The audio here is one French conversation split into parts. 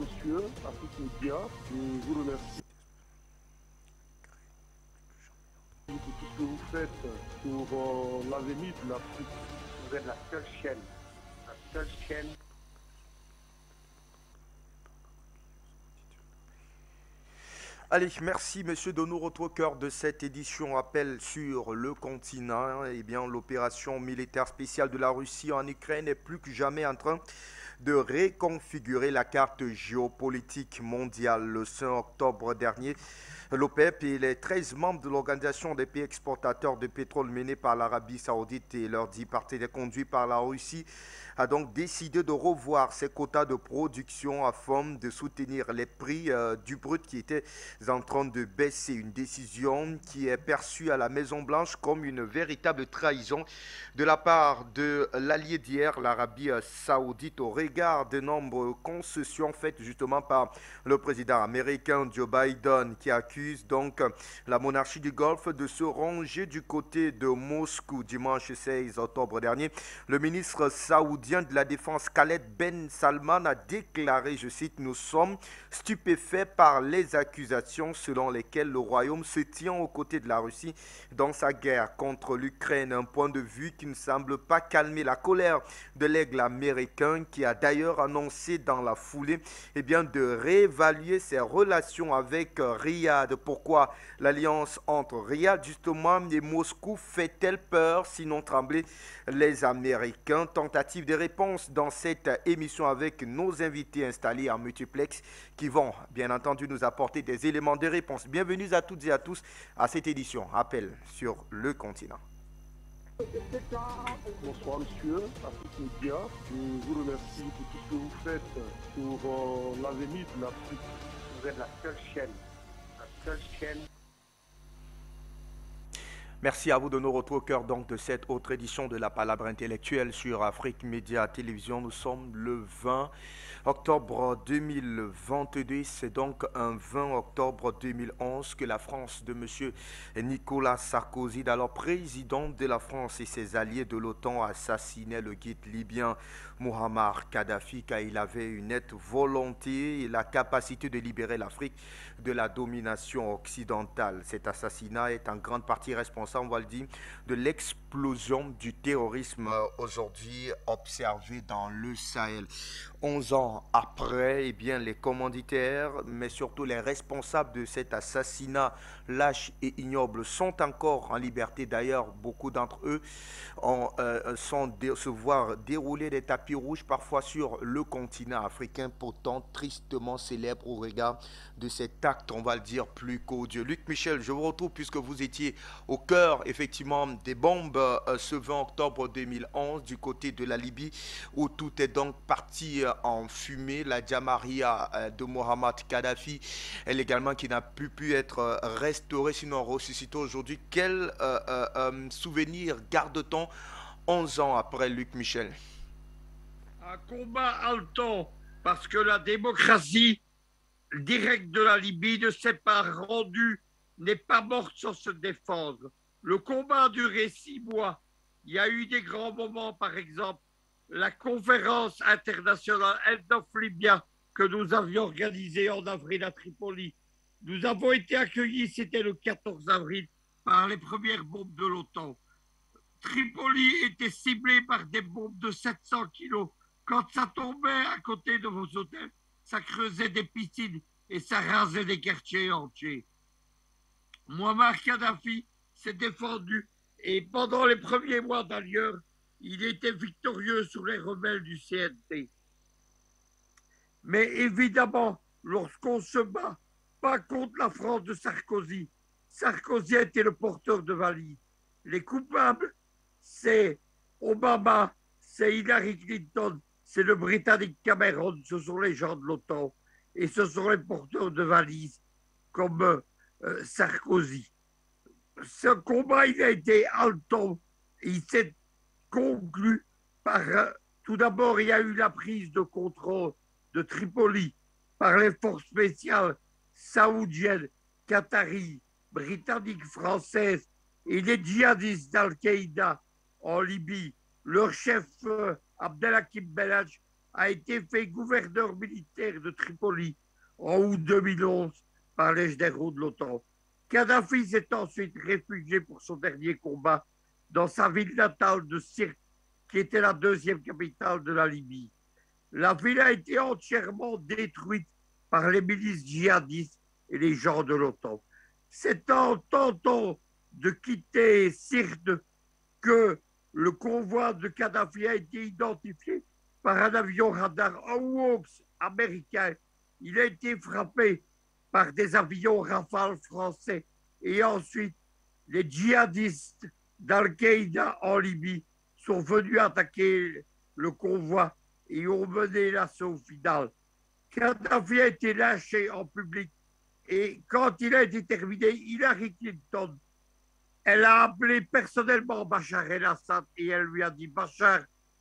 Monsieur, Afrique Média, je vous remercie pour tout ce que vous faites pour l'avenir de l'Afrique. Vous êtes la seule chaîne. Allez, merci Monsieur de nous retrouver au cœur de cette édition Appel sur le continent. Eh bien, l'opération militaire spéciale de la Russie en Ukraine est plus que jamais en train de réconfigurer la carte géopolitique mondiale. Le 5 octobre dernier, l'OPEP et les 13 membres de l'Organisation des pays exportateurs de pétrole menée par l'Arabie saoudite et leurs 10 partenaires conduits par la Russie a donc décidé de revoir ses quotas de production afin de soutenir les prix du brut qui étaient en train de baisser. Une décision qui est perçue à la Maison-Blanche comme une véritable trahison de la part de l'allié d'hier, l'Arabie saoudite, au regard de nombreuses concessions faites justement par le président américain Joe Biden, qui accuse donc la monarchie du Golfe de se ranger du côté de Moscou. Dimanche 16 octobre dernier, le ministre saoudien de la Défense Khaled Ben Salman a déclaré, je cite, « Nous sommes stupéfaits par les accusations selon lesquelles le royaume se tient aux côtés de la Russie dans sa guerre contre l'Ukraine. » Un point de vue qui ne semble pas calmer la colère de l'aigle américain, qui a d'ailleurs annoncé dans la foulée de réévaluer ses relations avec Riyad. Pourquoi l'alliance entre Riyad justement et Moscou fait-elle peur, sinon trembler les Américains? Tentative de réponse dans cette émission avec nos invités installés en multiplex qui vont bien entendu nous apporter des éléments de réponse. Bienvenue à toutes et à tous à cette édition Appel sur le continent. Bonsoir monsieur, Afrique Média, je vous remercie pour tout ce que vous faites pour l'avenir de l'Afrique. Vous êtes la seule chaîne. Merci à vous de nous retrouver au cœur donc de cette autre édition de la Palabre intellectuelle sur Afrique Média Télévision. Nous sommes le 20 octobre 2022. C'est donc un 20 octobre 2011 que la France de M. Nicolas Sarkozy, alors président de la France, et ses alliés de l'OTAN assassinaient le guide libyen Muammar Kadhafi, car il avait une nette volonté et la capacité de libérer l'Afrique de la domination occidentale. Cet assassinat est en grande partie responsable, on va le dire, de l'explosion du terrorisme aujourd'hui observé dans le Sahel. 11 ans après, les commanditaires, mais surtout les responsables de cet assassinat lâche et ignoble sont encore en liberté. D'ailleurs, beaucoup d'entre eux se voient dérouler des tapis rouges parfois sur le continent africain, pourtant tristement célèbre au regard de cet acte, on va le dire, plus qu'odieux. Luc Michel, je vous retrouve puisque vous étiez au cœur effectivement des bombes ce 20 octobre 2011 du côté de la Libye, où tout est donc parti en fumée. La Jamaria de Muammar Kadhafi, elle également, qui n'a pu être restaurée, sinon ressuscitée aujourd'hui. Quel souvenir garde-t-on 11 ans après, Luc Michel? Un combat haletant, parce que la démocratie directe de la Libye ne s'est pas rendue, n'est pas morte sans se défendre. Le combat a duré 6 mois. Il y a eu des grands moments, par exemple, la conférence internationale End of Libya que nous avions organisée en avril à Tripoli. Nous avons été accueillis, c'était le 14 avril, par les premières bombes de l'OTAN. Tripoli était ciblée par des bombes de 700 kilos. Quand ça tombait à côté de vos hôtels, ça creusait des piscines et ça rasait des quartiers entiers. Muammar Kadhafi s'est défendu et pendant les premiers mois d'ailleurs, il était victorieux sur les rebelles du CNT. Mais évidemment, lorsqu'on se bat, pas contre la France de Sarkozy, Sarkozy a été le porteur de valise. Les coupables, c'est Obama, c'est Hillary Clinton, c'est le Britannique Cameron, ce sont les gens de l'OTAN et ce sont les porteurs de valises comme Sarkozy. Ce combat, il a été haletant. Il s'est conclu par, tout d'abord, il y a eu la prise de contrôle de Tripoli par les forces spéciales saoudiennes, qataries, britanniques, françaises et les djihadistes d'Al-Qaïda en Libye. Leur chef, Abdelhakim Belhadj, a été fait gouverneur militaire de Tripoli en août 2011 par les généraux de l'OTAN. Kadhafi s'est ensuite réfugié pour son dernier combat dans sa ville natale de Sirte, qui était la deuxième capitale de la Libye. La ville a été entièrement détruite par les milices djihadistes et les gens de l'OTAN. C'est en tentant de quitter Sirte que le convoi de Kadhafi a été identifié par un avion radar Hawks américain. Il a été frappé par des avions Rafale français et ensuite les djihadistes d'Al-Qaïda en Libye sont venus attaquer le convoi et ont mené l'assaut final. Kadhafi a été lynché en public et quand il a été terminé, Hillary Clinton, elle a appelé personnellement Bachar el-Assad et elle lui a dit « Bachar,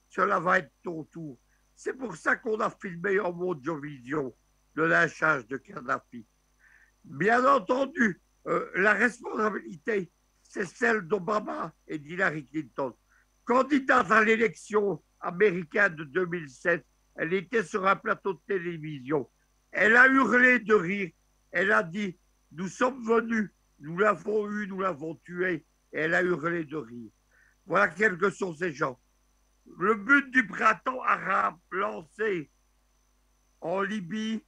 cela va être ton tour ». C'est pour ça qu'on a filmé en Mojo-Vision le lynchage de Kadhafi. Bien entendu, la responsabilité, c'est celle d'Obama et d'Hillary Clinton. Candidate à l'élection américaine de 2007, elle était sur un plateau de télévision. Elle a hurlé de rire. Elle a dit « Nous sommes venus, nous l'avons eu, nous l'avons tué. » Et elle a hurlé de rire. Voilà quels que sont ces gens. Le but du printemps arabe lancé en Libye,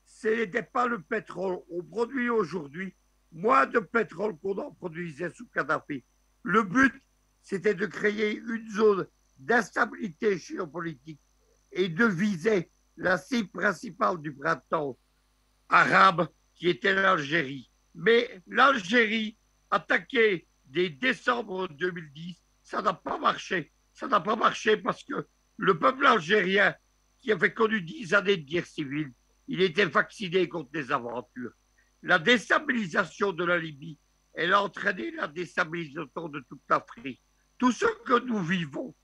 ce n'était pas le pétrole. On produit aujourd'hui moins de pétrole qu'on en produisait sous Kadhafi. Le but, c'était de créer une zone d'instabilité géopolitique et de viser la cible principale du printemps arabe, qui était l'Algérie. Mais l'Algérie, attaquée dès décembre 2010, ça n'a pas marché. Ça n'a pas marché parce que le peuple algérien, qui avait connu 10 années de guerre civile, il était vacciné contre les aventures. La déstabilisation de la Libye, elle a entraîné la déstabilisation de toute l'Afrique. Tout ce que nous vivons,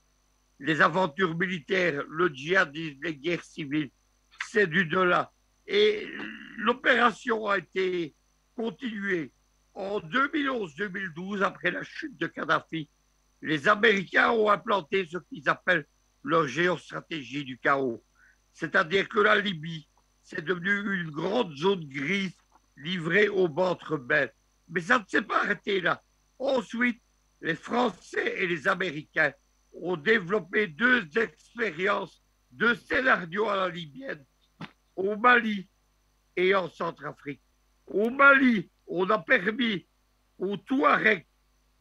les aventures militaires, le djihadisme, les guerres civiles, c'est du delà. Et l'opération a été continuée en 2011-2012, après la chute de Kadhafi. Les Américains ont implanté ce qu'ils appellent leur géostratégie du chaos. C'est-à-dire que la Libye, c'est devenu une grande zone grise livrée aux bandes rebelles. Mais ça ne s'est pas arrêté là. Ensuite, les Français et les Américains ont développé deux expériences, deux scénarios à la libyenne, au Mali et en Centrafrique. Au Mali, on a permis aux Touaregs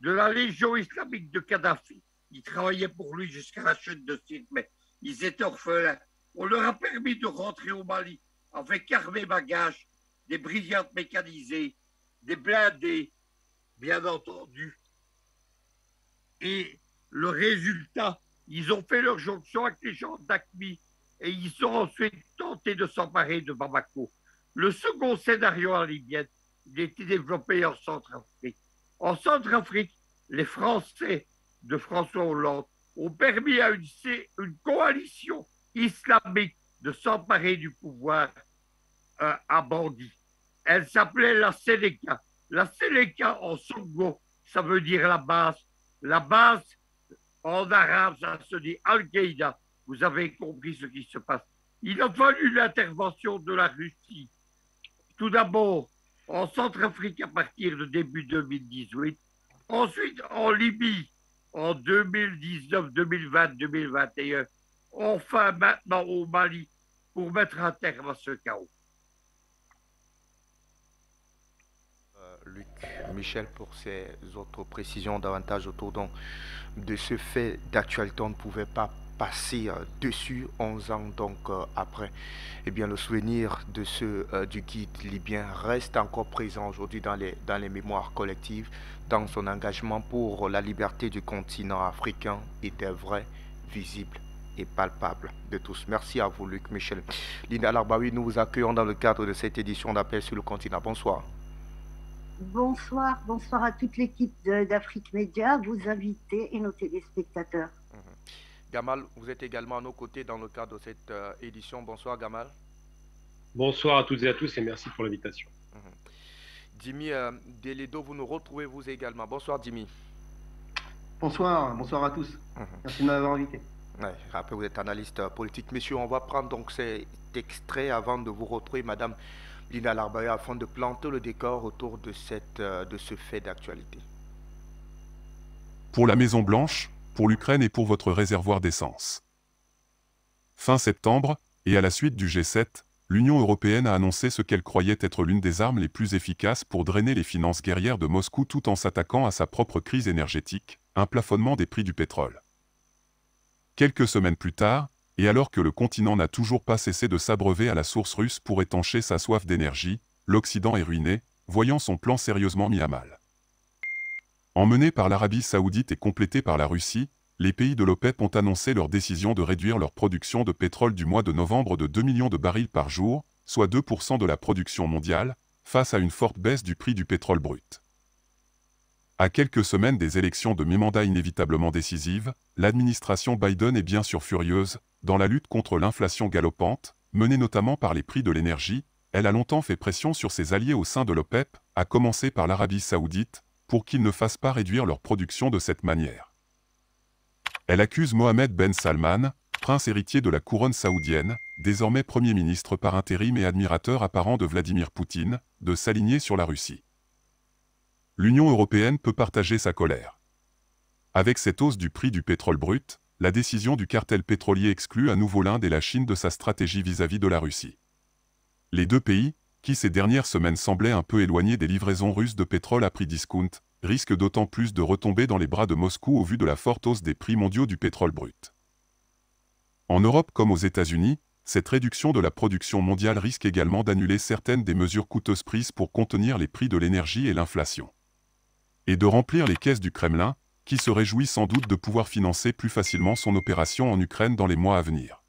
de la Légion islamique de Kadhafi, ils travaillaient pour lui jusqu'à la chute de Sirte, mais ils étaient orphelins. On leur a permis de rentrer au Mali avec armée bagages, des brigades mécanisées, des blindés, bien entendu. Et le résultat, ils ont fait leur jonction avec les gens d'Aqmi et ils sont ensuite tentés de s'emparer de Bamako. Le second scénario en Libyenne, il a été développé en Centrafrique. En Centrafrique, les Français de François Hollande ont permis à une coalition islamique de s'emparer du pouvoir à Bandi. Elle s'appelait la Séléka. La Séléka en Songo, ça veut dire la base. La base, en arabe, ça se dit Al-Qaïda. Vous avez compris ce qui se passe. Il a fallu l'intervention de la Russie. Tout d'abord, en Centrafrique à partir de début 2018. Ensuite, en Libye, en 2019, 2020, 2021. Enfin, maintenant au Mali, pour mettre un terme à ce chaos. Luc Michel, pour ces autres précisions davantage autour donc, de ce fait d'actualité, on ne pouvait pas passer dessus 11 ans donc après. Eh bien, le souvenir de du guide libyen reste encore présent aujourd'hui dans les mémoires collectives, dans son engagement pour la liberté du continent africain était vrai, visible et palpable de tous. Merci à vous, Luc Michel. Linda Larbaoui, nous vous accueillons dans le cadre de cette édition d'Appel sur le continent. Bonsoir. Bonsoir, bonsoir à toute l'équipe d'Afrique Média, vos invités et nos téléspectateurs. Gamal, vous êtes également à nos côtés dans le cadre de cette édition. Bonsoir Gamal. Bonsoir à toutes et à tous et merci pour l'invitation. Dimi Deledo, vous nous retrouvez vous également. Bonsoir Dimi. Bonsoir à tous. Merci de m'avoir invité. Ouais, après, vous êtes analyste politique. Messieurs, on va prendre donc cet extrait avant de vous retrouver, Madame Lina Larbaya, afin de planter le décor autour de ce fait d'actualité. Pour la Maison-Blanche, pour l'Ukraine et pour votre réservoir d'essence. Fin septembre, et à la suite du G7, l'Union européenne a annoncé ce qu'elle croyait être l'une des armes les plus efficaces pour drainer les finances guerrières de Moscou tout en s'attaquant à sa propre crise énergétique, un plafonnement des prix du pétrole. Quelques semaines plus tard, et alors que le continent n'a toujours pas cessé de s'abreuver à la source russe pour étancher sa soif d'énergie, l'Occident est ruiné, voyant son plan sérieusement mis à mal. Emmenés par l'Arabie saoudite et complétés par la Russie, les pays de l'OPEP ont annoncé leur décision de réduire leur production de pétrole du mois de novembre de 2 millions de barils par jour, soit 2% de la production mondiale, face à une forte baisse du prix du pétrole brut. À quelques semaines des élections de mi-mandat inévitablement décisives, l'administration Biden est bien sûr furieuse. Dans la lutte contre l'inflation galopante, menée notamment par les prix de l'énergie, elle a longtemps fait pression sur ses alliés au sein de l'OPEP, à commencer par l'Arabie saoudite, pour qu'ils ne fassent pas réduire leur production de cette manière. Elle accuse Mohammed Ben Salman, prince héritier de la couronne saoudienne, désormais Premier ministre par intérim et admirateur apparent de Vladimir Poutine, de s'aligner sur la Russie. L'Union européenne peut partager sa colère. Avec cette hausse du prix du pétrole brut, la décision du cartel pétrolier exclut à nouveau l'Inde et la Chine de sa stratégie vis-à-vis de la Russie. Les deux pays, qui ces dernières semaines semblaient un peu éloignés des livraisons russes de pétrole à prix discount, risquent d'autant plus de retomber dans les bras de Moscou au vu de la forte hausse des prix mondiaux du pétrole brut. En Europe comme aux États-Unis, cette réduction de la production mondiale risque également d'annuler certaines des mesures coûteuses prises pour contenir les prix de l'énergie et l'inflation. Et de remplir les caisses du Kremlin, qui se réjouit sans doute de pouvoir financer plus facilement son opération en Ukraine dans les mois à venir.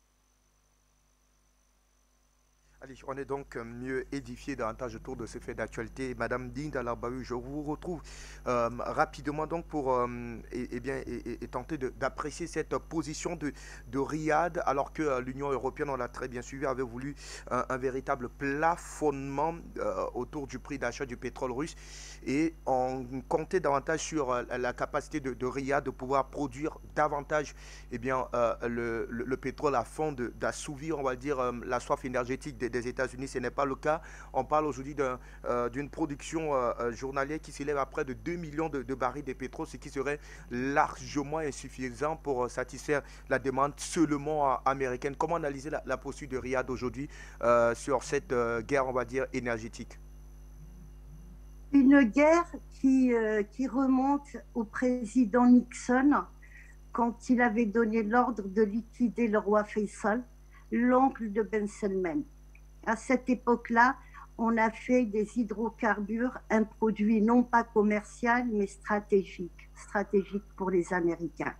Allez, on est donc mieux édifié davantage autour de ces faits d'actualité. Madame Lina Larbaya, je vous retrouve rapidement donc pour tenter d'apprécier cette position de Riyad, alors que l'Union européenne, on l'a très bien suivi, avait voulu un véritable plafonnement autour du prix d'achat du pétrole russe, et on comptait davantage sur la capacité de Riyad de pouvoir produire davantage le pétrole afin d'assouvir, on va dire, la soif énergétique des États-Unis. Ce n'est pas le cas. On parle aujourd'hui d'une production journalière qui s'élève à près de 2 millions de barils de pétrole, ce qui serait largement insuffisant pour satisfaire la demande seulement américaine. Comment analyser la posture de Riyad aujourd'hui sur cette guerre, on va dire, énergétique? Une guerre qui remonte au président Nixon quand il avait donné l'ordre de liquider le roi Faisal, l'oncle de Ben Salman. À cette époque-là, on a fait des hydrocarbures un produit non pas commercial, mais stratégique pour les Américains.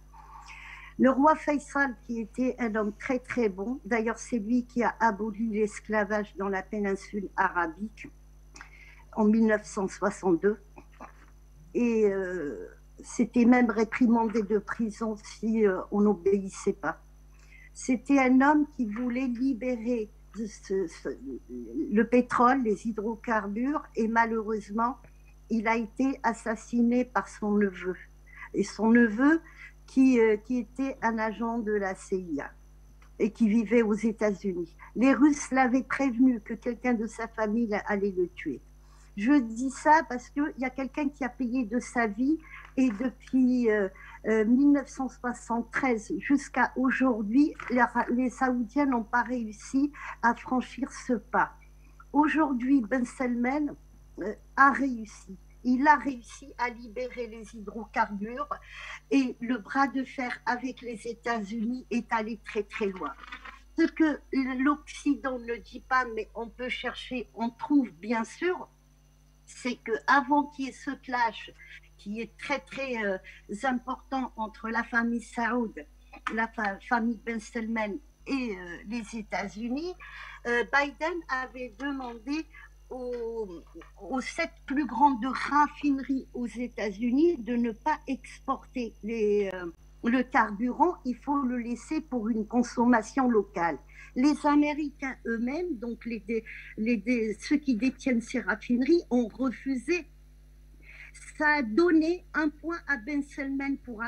Le roi Faisal, qui était un homme très très bon, d'ailleurs c'est lui qui a aboli l'esclavage dans la péninsule arabique en 1962, et c'était même réprimandé de prison si on n'obéissait pas. C'était un homme qui voulait libérer le pétrole, les hydrocarbures, et malheureusement, il a été assassiné par son neveu. Et son neveu, qui était un agent de la CIA et qui vivait aux États-Unis. Les Russes l'avaient prévenu que quelqu'un de sa famille allait le tuer. Je dis ça parce qu'il y a quelqu'un qui a payé de sa vie, et depuis 1973 jusqu'à aujourd'hui, les Saoudiens n'ont pas réussi à franchir ce pas. Aujourd'hui, Ben Salman a réussi. Il a réussi à libérer les hydrocarbures, et le bras de fer avec les États-Unis est allé très très loin. Ce que l'Occident ne dit pas, mais on peut chercher, on trouve bien sûr, c'est qu'avant qu'il y ait ce clash qui est très très important entre la famille Saoud, la famille Ben Salman et les États-Unis, Biden avait demandé aux 7 plus grandes raffineries aux États-Unis de ne pas exporter le carburant, il faut le laisser pour une consommation locale. Les Américains eux-mêmes, donc ceux qui détiennent ces raffineries, ont refusé. Ça a donné un point à Ben Salman pour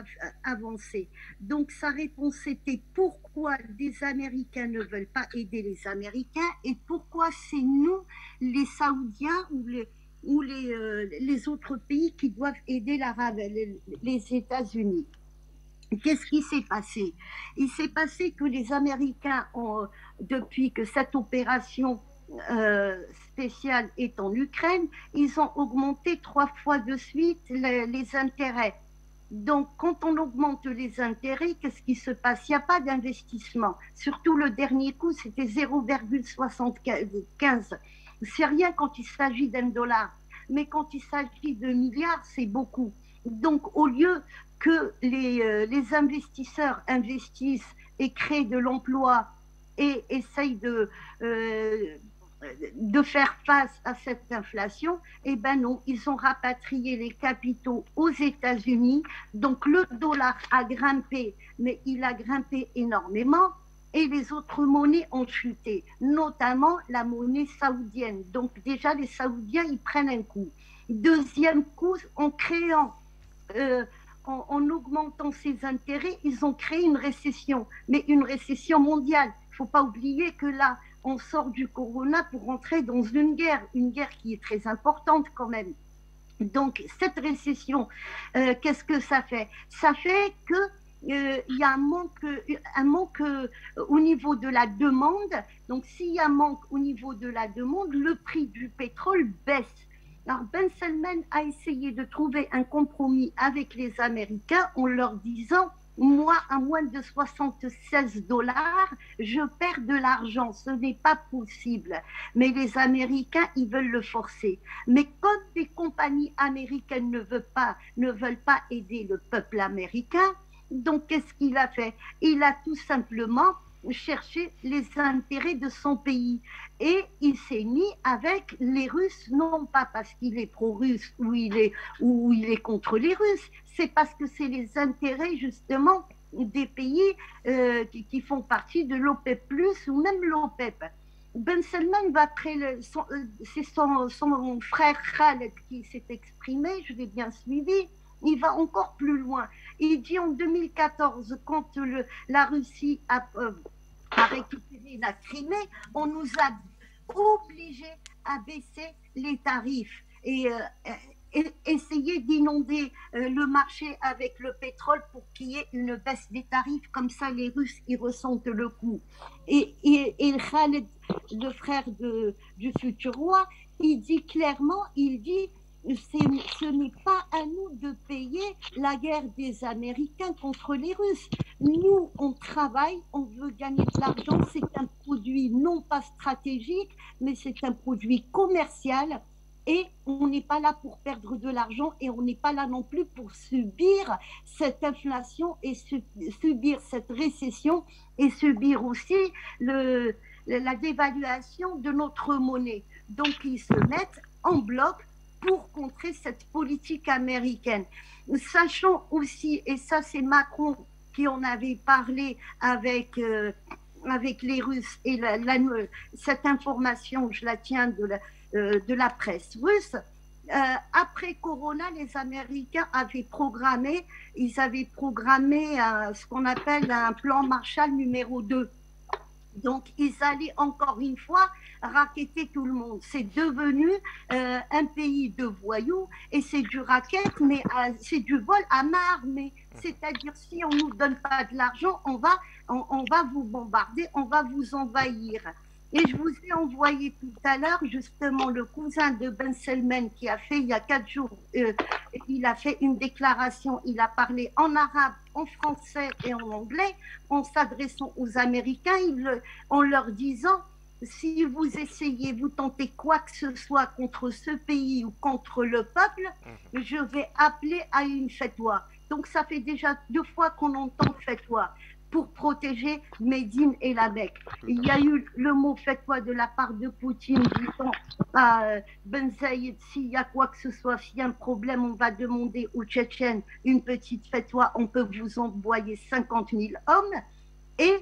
avancer. Donc sa réponse était pourquoi les Américains ne veulent pas aider les Américains et pourquoi c'est nous, les Saoudiens ou les autres pays qui doivent aider les États-Unis. Qu'est-ce qui s'est passé? Il s'est passé que les Américains, depuis que cette opération spéciale est en Ukraine, ils ont augmenté 3 fois de suite les intérêts. Donc, quand on augmente les intérêts, qu'est-ce qui se passe? Il n'y a pas d'investissement. Surtout le dernier coup, c'était 0,75. C'est rien quand il s'agit d'$1. Mais quand il s'agit de milliards, c'est beaucoup. Donc, au lieu que les investisseurs investissent et créent de l'emploi et essayent de faire face à cette inflation, eh ben non, ils ont rapatrié les capitaux aux États-Unis. Donc le dollar a grimpé, mais il a grimpé énormément. Et les autres monnaies ont chuté, notamment la monnaie saoudienne. Donc déjà, les Saoudiens, ils prennent un coup. Deuxième coup, en augmentant ces intérêts, ils ont créé une récession, mais une récession mondiale. Il ne faut pas oublier que là, on sort du corona pour rentrer dans une guerre qui est très importante quand même. Donc cette récession, qu'est-ce que ça fait? Ça fait que il y a un manque au niveau de la demande. Donc s'il y a un manque au niveau de la demande, le prix du pétrole baisse. Alors Ben Salman a essayé de trouver un compromis avec les Américains en leur disant: moi, à moins de $76, je perds de l'argent. Ce n'est pas possible. Mais les Américains, ils veulent le forcer. Mais comme les compagnies américaines ne veulent pas aider le peuple américain, donc qu'est-ce qu'il a fait? Il a tout simplement cherché les intérêts de son pays. Et il s'est mis avec les Russes, non pas parce qu'il est pro-russe ou il est contre les Russes, c'est parce que c'est les intérêts justement des pays qui font partie de l'OPEP+, ou même l'OPEP. Ben Salman c'est son frère Khaled qui s'est exprimé, je l'ai bien suivi. Il va encore plus loin. Il dit en 2014, quand la Russie a récupéré la Crimée, on nous a obligés à baisser les tarifs et essayer d'inonder le marché avec le pétrole pour qu'il y ait une baisse des tarifs. Comme ça, les Russes, ils ressentent le coup. Et Khaled, le frère du futur roi, il dit clairement, ce n'est pas à nous de payer la guerre des Américains contre les Russes. Nous, on travaille, on veut gagner de l'argent. C'est un produit non pas stratégique, mais c'est un produit commercial. Et on n'est pas là pour perdre de l'argent et on n'est pas là non plus pour subir cette inflation et subir cette récession et subir aussi la dévaluation de notre monnaie. Donc, ils se mettent en bloc pour contrer cette politique américaine. Sachant aussi, et ça c'est Macron qui en avait parlé avec les Russes, et cette information, je la tiens de la presse russe, après Corona, les Américains avaient programmé ce qu'on appelle un plan Marshall numéro 2. Donc, ils allaient encore une fois racketter tout le monde. C'est devenu un pays de voyous et c'est du racket, mais c'est du vol à main armée. C'est-à-dire, si on ne nous donne pas de l'argent, on va vous bombarder, on va vous envahir. Et je vous ai envoyé tout à l'heure, justement, le cousin de Ben Salman qui a fait, il y a 4 jours, il a fait une déclaration, il a parlé en arabe, en français et en anglais, en s'adressant aux Américains, en leur disant: si vous essayez, vous tentez quoi que ce soit contre ce pays ou contre le peuple, je vais appeler à une fatwa. Donc ça fait déjà 2 fois qu'on entend fatwa pour protéger Médine et la Mecque. Il y a eu le mot fatwa de la part de Poutine disant à Ben Zayed: s'il y a quoi que ce soit, s'il y a un problème, on va demander aux Tchétchènes une petite fatwa, on peut vous envoyer 50 000 hommes. Et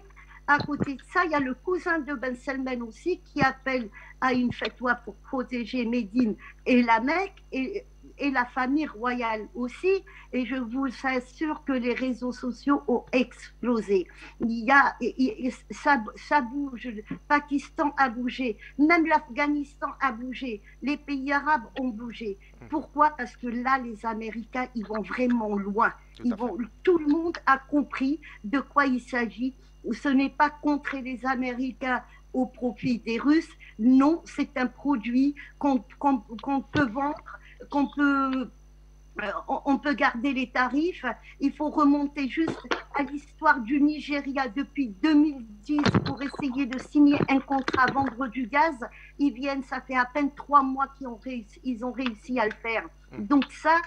à côté de ça, il y a le cousin de Ben Salman aussi qui appelle à une fatwa pour protéger Médine et la Mecque. Et et la famille royale aussi. Et je vous assure que les réseaux sociaux ont explosé. Ça bouge. Le Pakistan a bougé. Même l'Afghanistan a bougé. Les pays arabes ont bougé. Pourquoi? Parce que là, les Américains, ils vont vraiment loin. Tout le monde a compris de quoi il s'agit. Ce n'est pas contrer les Américains au profit des Russes. Non, c'est un produit qu'on peut vendre, on peut garder les tarifs. Il faut remonter juste à l'histoire du Nigeria depuis 2010 pour essayer de signer un contrat, vendre du gaz. Ça fait à peine 3 mois ils ont réussi à le faire. Donc ça,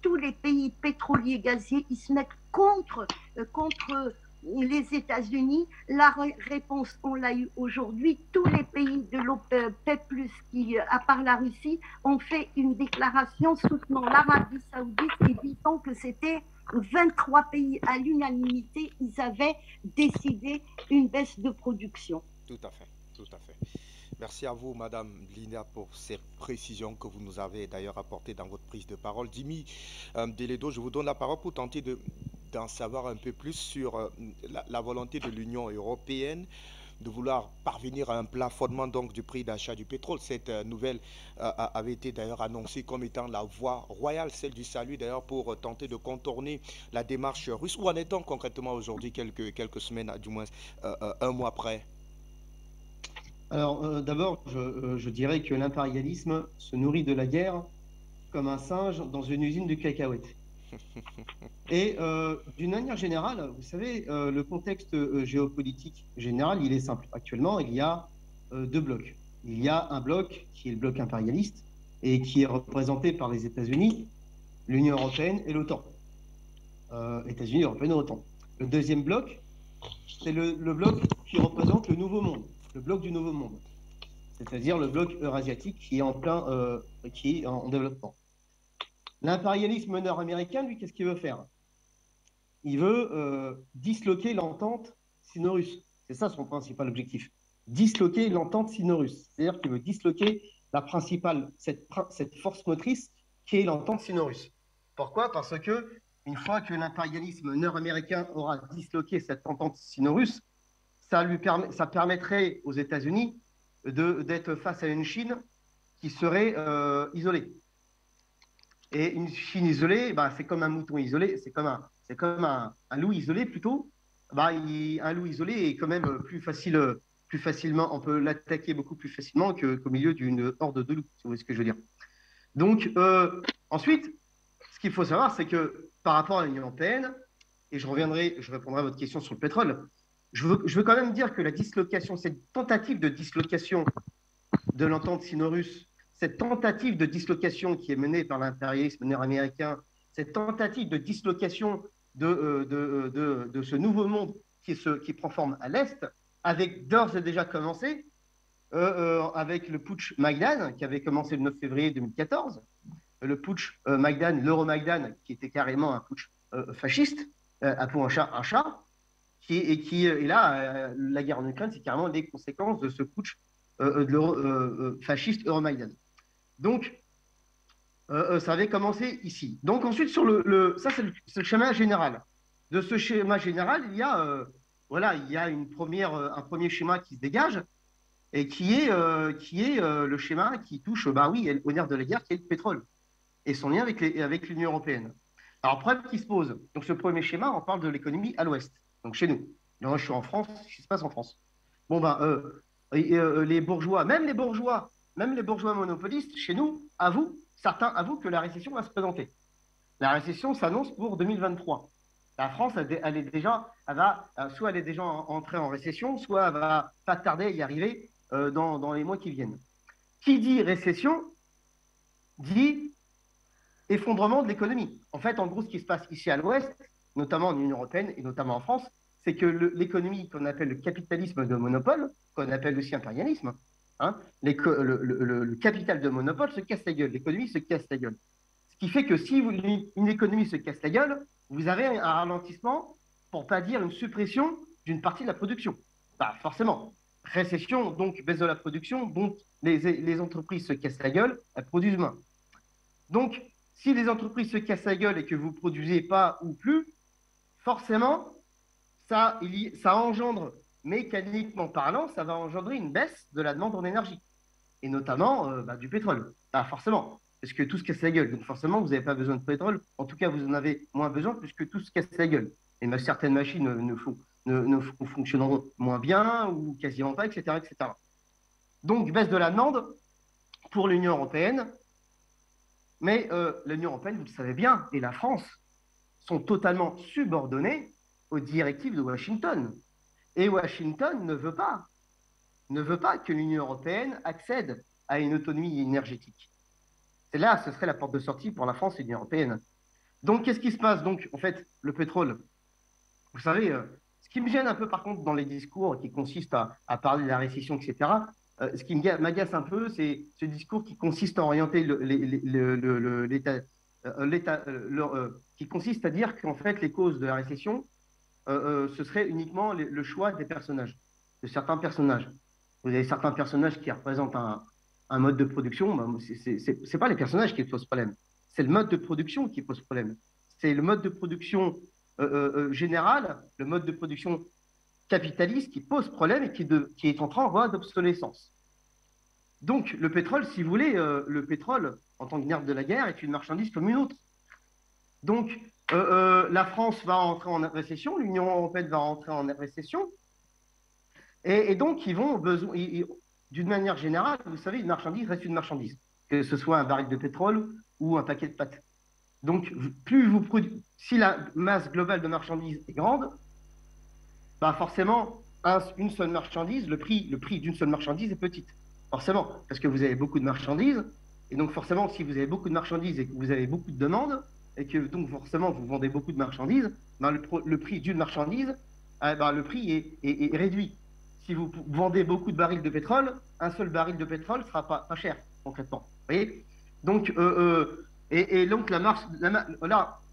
tous les pays pétroliers gaziers, ils se mettent contre les États-Unis. La réponse, on l'a eu aujourd'hui. Tous les pays de l'OPEP+, qui, à part la Russie, ont fait une déclaration soutenant l'Arabie Saoudite et disant que c'était 23 pays à l'unanimité. Ils avaient décidé une baisse de production. Tout à fait, tout à fait. Merci à vous, Madame Linda, pour ces précisions que vous nous avez d'ailleurs apportées dans votre prise de parole. Dimi Deleddo, je vous donne la parole pour tenter d'en savoir un peu plus sur la volonté de l'Union européenne de vouloir parvenir à un plafonnement donc du prix d'achat du pétrole. Cette nouvelle avait été d'ailleurs annoncée comme étant la voie royale, celle du salut d'ailleurs, pour tenter de contourner la démarche russe. Où en est-on concrètement aujourd'hui, quelques semaines, du moins un mois après? Alors d'abord, je dirais que l'impérialisme se nourrit de la guerre comme un singe dans une usine de cacahuètes. Et d'une manière générale, vous savez, le contexte géopolitique général, il est simple. Actuellement, il y a 2 blocs. Il y a un bloc qui est le bloc impérialiste et qui est représenté par les États-Unis, l'Union européenne et l'OTAN. États-Unis, européenne et OTAN. Le deuxième bloc, c'est le bloc qui représente le nouveau monde, le bloc du nouveau monde, c'est-à-dire le bloc eurasiatique qui est en développement. L'impérialisme nord-américain, lui, qu'est-ce qu'il veut faire? Il veut disloquer l'entente sino-russe. C'est ça son principal objectif. Disloquer l'entente sino-russe. C'est-à-dire qu'il veut disloquer cette force motrice qui est l'entente sino-russe. Pourquoi? Parce que une fois que l'impérialisme nord-américain aura disloqué cette entente sino-russe, ça permettrait aux États-Unis d'être face à une Chine qui serait isolée. Et une Chine isolée, c'est comme un mouton isolé, c'est comme un loup isolé plutôt. Un loup isolé est quand même plus facilement, on peut l'attaquer beaucoup plus facilement qu'au milieu d'une horde de loups, si vous voyez ce que je veux dire. Donc, ensuite, ce qu'il faut savoir, c'est que par rapport à l'Union européenne, et je répondrai à votre question sur le pétrole, je veux quand même dire que la dislocation, cette tentative de dislocation de l'entente sino-russe, cette tentative de dislocation qui est menée par l'impérialisme nord-américain, cette tentative de dislocation de ce nouveau monde qui prend forme à l'Est, avait d'ores et déjà commencé avec le putsch Maïdan, qui avait commencé le 9 février 2014, le putsch Maïdan, l'Euromaïdan, qui était carrément un putsch fasciste, appelons un chat, et là, la guerre en Ukraine, c'est carrément les conséquences de ce putsch fasciste Euromaïdan. Donc, ça avait commencé ici. Donc ensuite, ça c'est le schéma général. De ce schéma général, il y a un premier schéma qui se dégage et qui est le schéma qui touche, au nerf de la guerre, qui est le pétrole et son lien avec l'Union européenne. Alors, problème qui se pose. Donc, ce premier schéma, on parle de l'économie à l'ouest, donc chez nous. Moi, je suis en France, ce qui se passe en France. Les bourgeois, même les bourgeois monopolistes, chez nous, certains avouent que la récession va se présenter. La récession s'annonce pour 2023. La France, soit elle est déjà entrée en récession, soit elle va pas tarder à y arriver dans les mois qui viennent. Qui dit récession dit effondrement de l'économie. En fait, en gros, ce qui se passe ici à l'Ouest, notamment en Union européenne et notamment en France, c'est que l'économie qu'on appelle le capitalisme de monopole, qu'on appelle aussi impérialisme, le capital de monopole se casse la gueule, l'économie se casse la gueule. Ce qui fait que si une économie se casse la gueule, vous avez un ralentissement, pour ne pas dire une suppression d'une partie de la production. Forcément, récession, donc baisse de la production, donc les entreprises se cassent la gueule, elles produisent moins. Donc, si les entreprises se cassent la gueule et que vous ne produisez pas ou plus, forcément, ça engendre, mécaniquement parlant, ça va engendrer une baisse de la demande en énergie, et notamment du pétrole. Forcément, parce que tout se casse la gueule. Donc forcément, vous n'avez pas besoin de pétrole. En tout cas, vous en avez moins besoin puisque tout se casse la gueule. Et certaines machines ne fonctionneront moins bien ou quasiment pas, etc., etc. Donc, baisse de la demande pour l'Union européenne. Mais l'Union européenne, vous le savez bien, et la France sont totalement subordonnés aux directives de Washington. Et Washington ne veut pas que l'Union européenne accède à une autonomie énergétique. C'est là, ce serait la porte de sortie pour la France et l'Union européenne. Donc, qu'est-ce qui se passe? Donc, en fait, le pétrole, vous savez, ce qui me gêne un peu, par contre, dans les discours qui consistent à parler de la récession, etc., ce qui m'agace un peu, c'est ce discours qui consiste à orienter l'État, qui consiste à dire qu'en fait, les causes de la récession, ce serait uniquement le choix des personnages, de certains personnages. Vous avez certains personnages qui représentent un mode de production. C'est pas les personnages qui posent problème, c'est le mode de production qui pose problème. C'est le mode de production général, le mode de production capitaliste qui pose problème et qui est en voie d'obsolescence. Donc le pétrole, si vous voulez, le pétrole en tant que nerf de la guerre est une marchandise comme une autre. Donc la France va entrer en récession, l'Union européenne va entrer en récession, et donc ils vont d'une manière générale, vous savez, une marchandise reste une marchandise, que ce soit un baril de pétrole ou un paquet de pâtes. Donc si la masse globale de marchandises est grande, forcément, une seule marchandise, le prix d'une seule marchandise est petite. Forcément, parce que vous avez beaucoup de marchandises, et donc forcément, si vous avez beaucoup de marchandises et que vous avez beaucoup de demandes, et que donc forcément vous vendez beaucoup de marchandises, le prix d'une marchandise, le prix est réduit. Si vous vendez beaucoup de barils de pétrole, un seul baril de pétrole ne sera pas cher, concrètement. Vous voyez? Donc,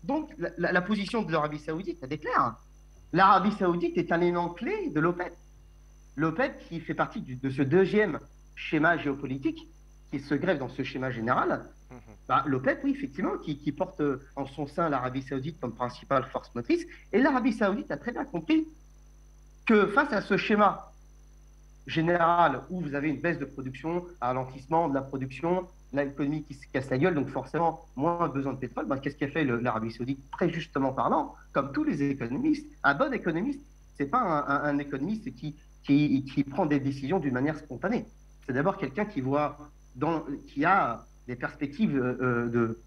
donc la position de l'Arabie Saoudite, elle est claire. L'Arabie Saoudite est un élément clé de l'OPEP. L'OPEP qui fait partie de ce deuxième schéma géopolitique, qui se greffe dans ce schéma général. L'OPEP, oui, effectivement, qui porte en son sein l'Arabie Saoudite comme principale force motrice. Et l'Arabie Saoudite a très bien compris que face à ce schéma général où vous avez une baisse de production, un ralentissement de la production, l'économie qui se casse la gueule, donc forcément moins besoin de pétrole, qu'est-ce qu'a fait l'Arabie Saoudite? Très justement parlant, comme tous les économistes, un bon économiste, c'est pas un économiste qui prend des décisions d'une manière spontanée. C'est d'abord quelqu'un qui a des perspectives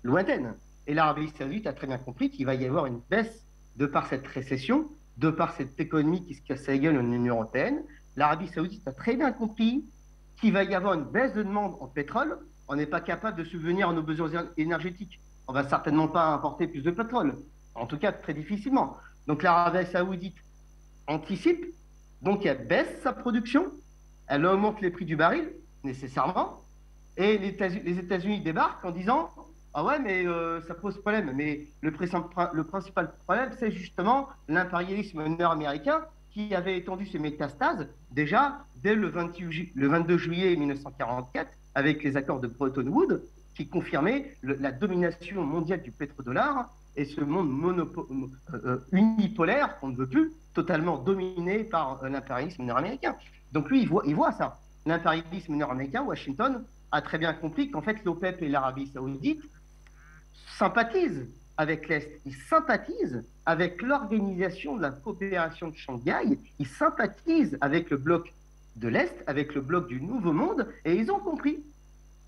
lointaines. Et l'Arabie Saoudite a très bien compris qu'il va y avoir une baisse de par cette récession, de par cette économie qui se casse la gueule en Union européenne. L'Arabie Saoudite a très bien compris qu'il va y avoir une baisse de demande en pétrole. On n'est pas capable de subvenir à nos besoins énergétiques. On ne va certainement pas importer plus de pétrole. En tout cas, très difficilement. Donc l'Arabie Saoudite anticipe, donc elle baisse sa production, elle augmente les prix du baril, nécessairement, et les États-Unis débarquent en disant « Ah ouais, mais ça pose problème. » Mais le principal problème, c'est justement l'impérialisme nord-américain qui avait étendu ses métastases déjà dès le 22 juillet 1944 avec les accords de Bretton Woods qui confirmaient la domination mondiale du pétrodollar et ce monde unipolaire qu'on ne veut plus, totalement dominé par l'impérialisme nord-américain. Donc lui, il voit ça. L'impérialisme nord-américain, Washington, a très bien compris qu'en fait l'OPEP et l'Arabie Saoudite sympathisent avec l'Est, ils sympathisent avec l'organisation de la coopération de Shanghai, ils sympathisent avec le bloc de l'Est, avec le bloc du Nouveau Monde, et ils ont compris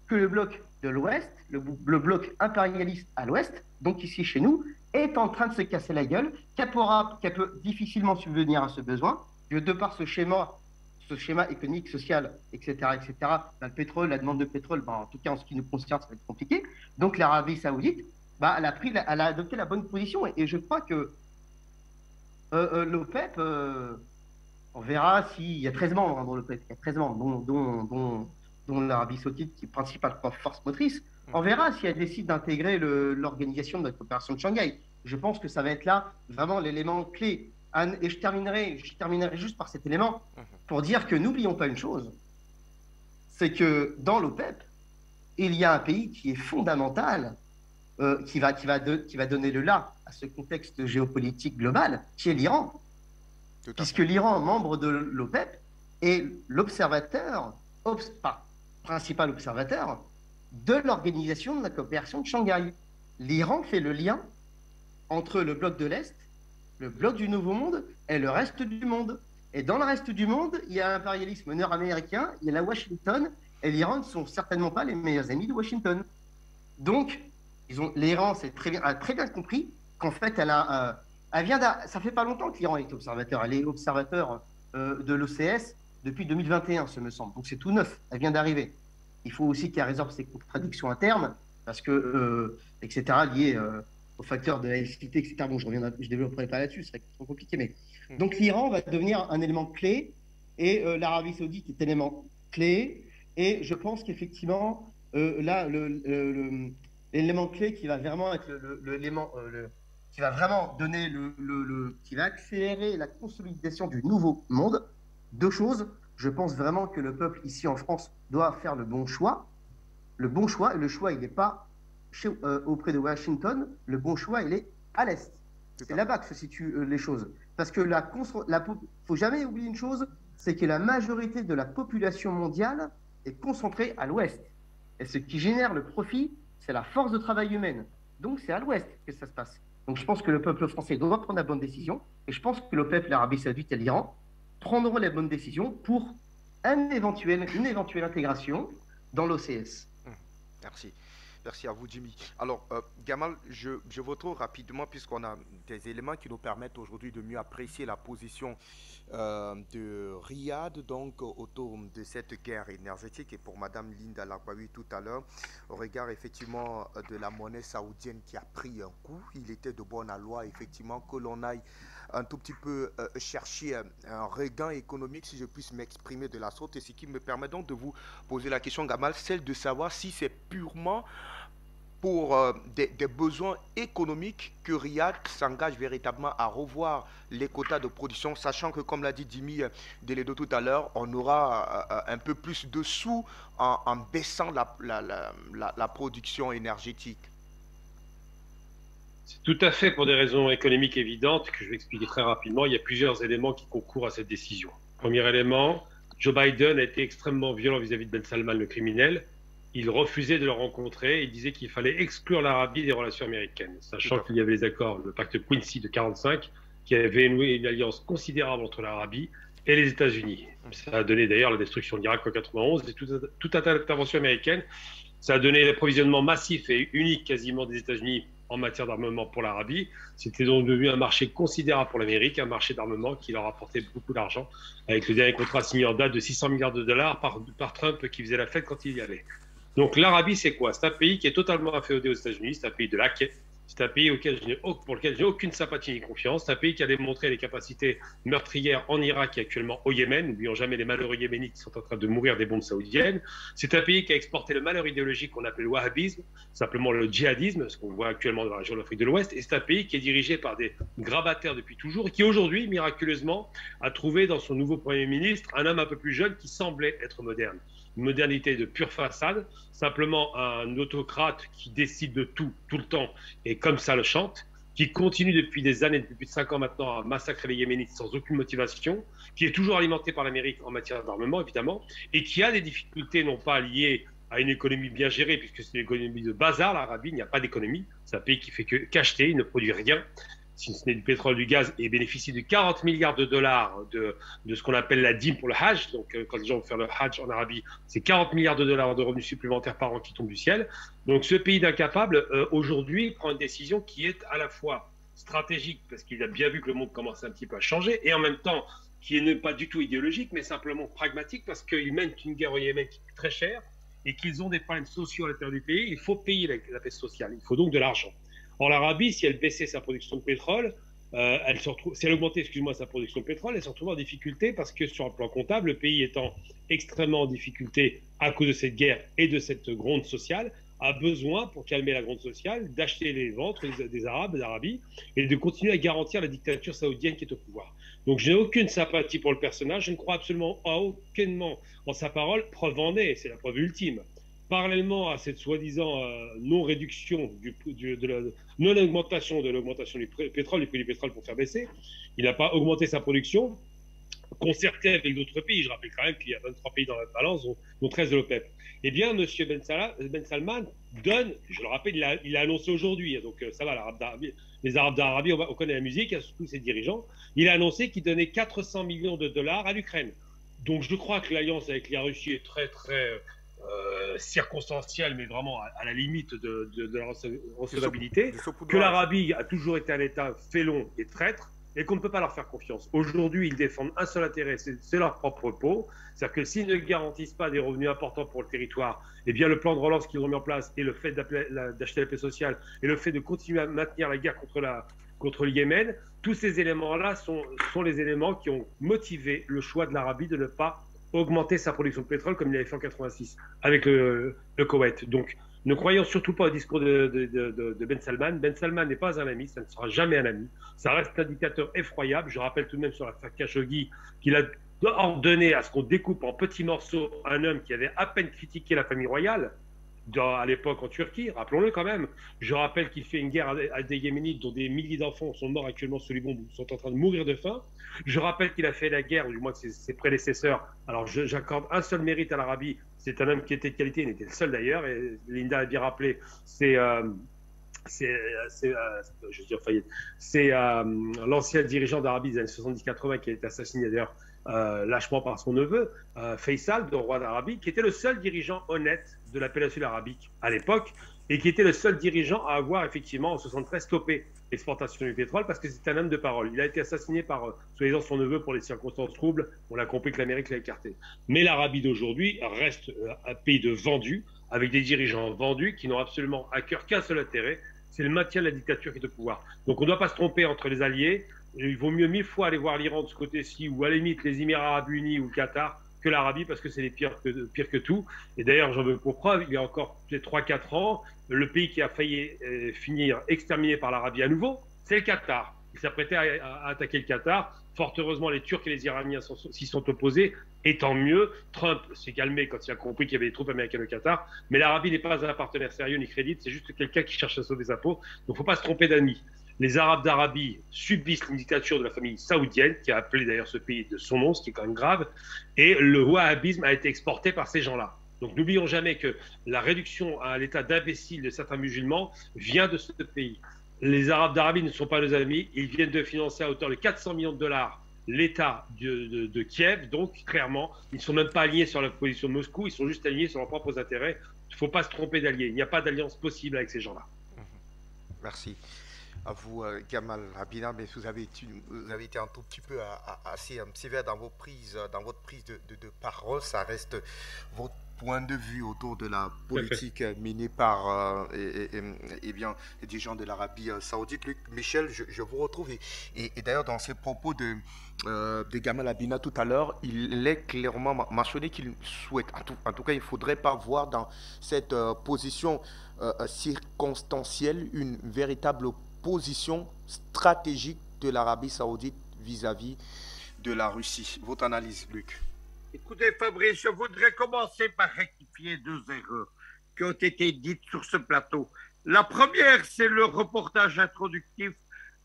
que le bloc de l'Ouest, le bloc impérialiste à l'Ouest, donc ici chez nous, est en train de se casser la gueule, qu'elle peut difficilement subvenir à ce besoin, de par ce schéma économique, social, etc., etc., le pétrole, la demande de pétrole, en tout cas en ce qui nous concerne, ça va être compliqué. Donc l'Arabie Saoudite, elle a adopté la bonne position, et je crois que l'OPEP, on verra s'il y a 13 membres dans l'OPEP, il y a 13 membres, dont l'Arabie Saoudite qui est principale force motrice, on verra si elle décide d'intégrer l'organisation de la coopération de Shanghai. Je pense que ça va être là vraiment l'élément clé. Et je terminerai juste par cet élément pour dire que n'oublions pas une chose, c'est que dans l'OPEP, il y a un pays qui est fondamental qui va donner le là à ce contexte géopolitique global, qui est l'Iran. Puisque l'Iran, membre de l'OPEP, est l'observateur, principal observateur de l'Organisation de la coopération de Shanghai. L'Iran fait le lien entre le bloc de l'Est, le bloc du Nouveau Monde et le reste du monde. Et dans le reste du monde, il y a l'impérialisme nord-américain, il y a la Washington, et l'Iran ne sont certainement pas les meilleurs amis de Washington. Donc, l'Iran a très bien compris qu'en fait, ça fait pas longtemps que l'Iran est observateur. Elle est observateur de l'OCS depuis 2021, ce me semble. Donc c'est tout neuf, elle vient d'arriver. Il faut aussi qu'elle résorbe ses contradictions internes, parce que, etc., liées aux facteurs de laïcité, etc. Bon, je développerai pas là-dessus, c'est trop compliqué. Mais... Donc l'Iran va devenir un élément clé, et l'Arabie Saoudite est un élément clé. Et je pense qu'effectivement, là, l'élément clé qui va vraiment être l'élément qui va vraiment donner qui va accélérer la consolidation du nouveau monde. Deux choses. Je pense vraiment que le peuple ici en France doit faire le bon choix. Le bon choix, et le choix, il n'est pas auprès de Washington. Le bon choix, il est à l'Est. C'est là-bas que se situent les choses. Parce que faut jamais oublier une chose, c'est que la majorité de la population mondiale est concentrée à l'Ouest. Et ce qui génère le profit, c'est la force de travail humaine. Donc c'est à l'Ouest que ça se passe. Donc je pense que le peuple français doit prendre la bonne décision. Et je pense que le peuple, l'Arabie Saoudite et l'Iran prendront les bonnes décisions pour une éventuelle intégration dans l'OCS. Merci. Merci à vous, Jimmy. Alors, Gamal, je vous retrouve rapidement puisqu'on a des éléments qui nous permettent aujourd'hui de mieux apprécier la position de Riyad donc autour de cette guerre énergétique. Et pour Madame Linda Lagbaoui tout à l'heure, au regard effectivement de la monnaie saoudienne qui a pris un coup, il était de bonne loi effectivement que l'on aille un tout petit peu chercher un regain économique, si je puisse m'exprimer de la sorte. Et ce qui me permet donc de vous poser la question, Gamal, celle de savoir si c'est purement pour des besoins économiques que Riyad s'engage véritablement à revoir les quotas de production, sachant que, comme l'a dit Jimmy Delédo tout à l'heure, on aura un peu plus de sous en baissant la production énergétique. C'est tout à fait pour des raisons économiques évidentes que je vais expliquer très rapidement. Il y a plusieurs éléments qui concourent à cette décision. Premier élément, Joe Biden a été extrêmement violent vis-à-vis de Ben Salman, le criminel. Il refusait de le rencontrer. Il disait qu'il fallait exclure l'Arabie des relations américaines, sachant qu'il y avait les accords, le pacte Quincy de 1945, qui avait noué une alliance considérable entre l'Arabie et les États-Unis. Ça a donné d'ailleurs la destruction de l'Irak en 1991 et tout un tas d'interventions américaines. Ça a donné l'approvisionnement massif et unique quasiment des États-Unis en matière d'armement pour l'Arabie. C'était donc devenu un marché considérable pour l'Amérique, un marché d'armement qui leur apportait beaucoup d'argent, avec le dernier contrat signé en date de 600 milliards de dollars par Trump qui faisait la fête quand il y allait. Donc l'Arabie, c'est quoi? C'est un pays qui est totalement inféodé aux États-Unis, c'est un pays de laquais, c'est un pays pour lequel je n'ai aucune sympathie ni confiance, c'est un pays qui a démontré les capacités meurtrières en Irak et actuellement au Yémen, n'oublions jamais les malheureux yéménites qui sont en train de mourir des bombes saoudiennes. C'est un pays qui a exporté le malheur idéologique qu'on appelle le wahhabisme, simplement le djihadisme, ce qu'on voit actuellement dans la région de l'Afrique de l'Ouest, et c'est un pays qui est dirigé par des grabataires depuis toujours et qui aujourd'hui, miraculeusement, a trouvé dans son nouveau Premier ministre un homme un peu plus jeune qui semblait être moderne. Une modernité de pure façade, simplement un autocrate qui décide de tout, tout le temps, et comme ça le chante, qui continue depuis des années, depuis plus de 5 ans maintenant, à massacrer les Yéménites sans aucune motivation, qui est toujours alimenté par l'Amérique en matière d'armement, évidemment, et qui a des difficultés non pas liées à une économie bien gérée, puisque c'est une économie de bazar, l'Arabie, il n'y a pas d'économie, c'est un pays qui fait qu'acheter, il ne produit rien, si ce n'est du pétrole, du gaz, et bénéficie de 40 milliards de dollars de ce qu'on appelle la dîme pour le Hajj. Donc, quand les gens vont faire le Hajj en Arabie, c'est 40 milliards de dollars de revenus supplémentaires par an qui tombent du ciel. Donc, ce pays d'incapables, aujourd'hui, prend une décision qui est à la fois stratégique, parce qu'il a bien vu que le monde commence un petit peu à changer, et en même temps, qui n'est pas du tout idéologique, mais simplement pragmatique, parce qu'ils mènent une guerre au Yémen qui coûte très cher, et qu'ils ont des problèmes sociaux à l'intérieur du pays. Il faut payer la paix sociale, il faut donc de l'argent. Or, l'Arabie, si elle baissait sa production de pétrole, si elle augmentait, sa production de pétrole, elle se retrouve en difficulté parce que sur un plan comptable, le pays étant extrêmement en difficulté à cause de cette guerre et de cette gronde sociale, a besoin, pour calmer la gronde sociale, d'acheter les ventres des Arabes, d'Arabie, et de continuer à garantir la dictature saoudienne qui est au pouvoir. Donc, je n'ai aucune sympathie pour le personnage, je ne crois absolument aucunement en sa parole, preuve en est, c'est la preuve ultime. parallèlement à cette soi-disant non-réduction, non-augmentation de l'augmentation du pétrole, du prix du pétrole pour faire baisser, il n'a pas augmenté sa production, concerté avec d'autres pays. Je rappelle quand même qu'il y a 23 pays dans la balance, dont 13 de l'OPEP. Eh bien, M. Ben Salman donne, je le rappelle, il a annoncé aujourd'hui, donc ça va, les Arabes d'Arabie, on connaît la musique, tous ses dirigeants, il a annoncé qu'il donnait 400 millions de dollars à l'Ukraine. Donc je crois que l'alliance avec la Russie est très, très circonstancielle, mais vraiment à la limite de la recevabilité, que l'Arabie a toujours été un État félon et traître, et qu'on ne peut pas leur faire confiance. Aujourd'hui, ils défendent un seul intérêt, c'est leur propre peau. C'est-à-dire que s'ils ne garantissent pas des revenus importants pour le territoire, eh bien le plan de relance qu'ils ont mis en place et le fait d'acheter la paix sociale et le fait de continuer à maintenir la guerre contre le Yémen, tous ces éléments-là sont les éléments qui ont motivé le choix de l'Arabie de ne pas augmenter sa production de pétrole comme il avait fait en 86 avec le Koweït. Donc, ne croyons surtout pas au discours de Ben Salman. Ben Salman n'est pas un ami, ça ne sera jamais un ami. Ça reste un dictateur effroyable. Je rappelle tout de même sur l'affaire Khashoggi qu'il a ordonné à ce qu'on découpe en petits morceaux un homme qui avait à peine critiqué la famille royale à l'époque en Turquie, rappelons-le quand même. Je rappelle qu'il fait une guerre à des Yéménites dont des milliers d'enfants sont morts actuellement sous les bombes ou sont en train de mourir de faim. Je rappelle qu'il a fait la guerre, ou du moins que ses prédécesseurs. Alors j'accorde un seul mérite à l'Arabie, c'est un homme qui était de qualité, il était le seul d'ailleurs, et Linda a bien rappelé, c'est l'ancien dirigeant d'Arabie des années 70-80 qui a été assassiné d'ailleurs lâchement par son neveu, Faisal, le roi d'Arabie, qui était le seul dirigeant honnête de la péninsule arabique à l'époque, et qui était le seul dirigeant à avoir effectivement en 73 stoppé l'exportation du pétrole parce que c'était un homme de parole. Il a été assassiné par, soi-disant, son neveu pour les circonstances troubles. On a compris que l'Amérique l'a écarté. Mais l'Arabie d'aujourd'hui reste un pays de vendus, avec des dirigeants vendus qui n'ont absolument à cœur qu'un seul intérêt, c'est le maintien de la dictature qui est au pouvoir. Donc on ne doit pas se tromper entre les alliés. Il vaut mieux 1000 fois aller voir l'Iran de ce côté-ci, ou à la limite les Émirats Arabes Unis ou le Qatar, que l'Arabie, parce que c'est les pires que tout. Et d'ailleurs, j'en veux pour preuve, il y a encore peut-être 3-4 ans, le pays qui a failli finir exterminé par l'Arabie à nouveau, c'est le Qatar. Il s'apprêtait à attaquer le Qatar. Fort heureusement, les Turcs et les Iraniens s'y sont opposés, et tant mieux. Trump s'est calmé quand il a compris qu'il y avait des troupes américaines au Qatar. Mais l'Arabie n'est pas un partenaire sérieux ni crédible, c'est juste quelqu'un qui cherche à sauver sa peau. Donc il ne faut pas se tromper d'amis. Les Arabes d'Arabie subissent une dictature de la famille saoudienne, qui a appelé d'ailleurs ce pays de son nom, ce qui est quand même grave, et le wahhabisme a été exporté par ces gens-là. Donc n'oublions jamais que la réduction à l'état d'imbécile de certains musulmans vient de ce pays. Les Arabes d'Arabie ne sont pas nos amis, ils viennent de financer à hauteur de 400 millions de dollars l'État de Kiev, donc clairement, ils ne sont même pas alignés sur la position de Moscou, ils sont juste alignés sur leurs propres intérêts. Il ne faut pas se tromper d'alliés, il n'y a pas d'alliance possible avec ces gens-là. Merci. À vous, Gamal Abina, mais vous avez été un tout petit peu assez sévère dans votre prise de parole. Ça reste votre point de vue autour de la politique menée par bien, des gens de l'Arabie saoudite. Luc Michel, je vous retrouve. Et d'ailleurs, dans ses propos de Gamal Abina tout à l'heure, il est clairement mentionné qu'il souhaite, en tout cas, il ne faudrait pas voir dans cette position circonstancielle une véritable position stratégique de l'Arabie saoudite vis-à-vis de la Russie. Votre analyse, Luc? Écoutez, Fabrice, je voudrais commencer par rectifier 2 erreurs qui ont été dites sur ce plateau. La première, c'est le reportage introductif.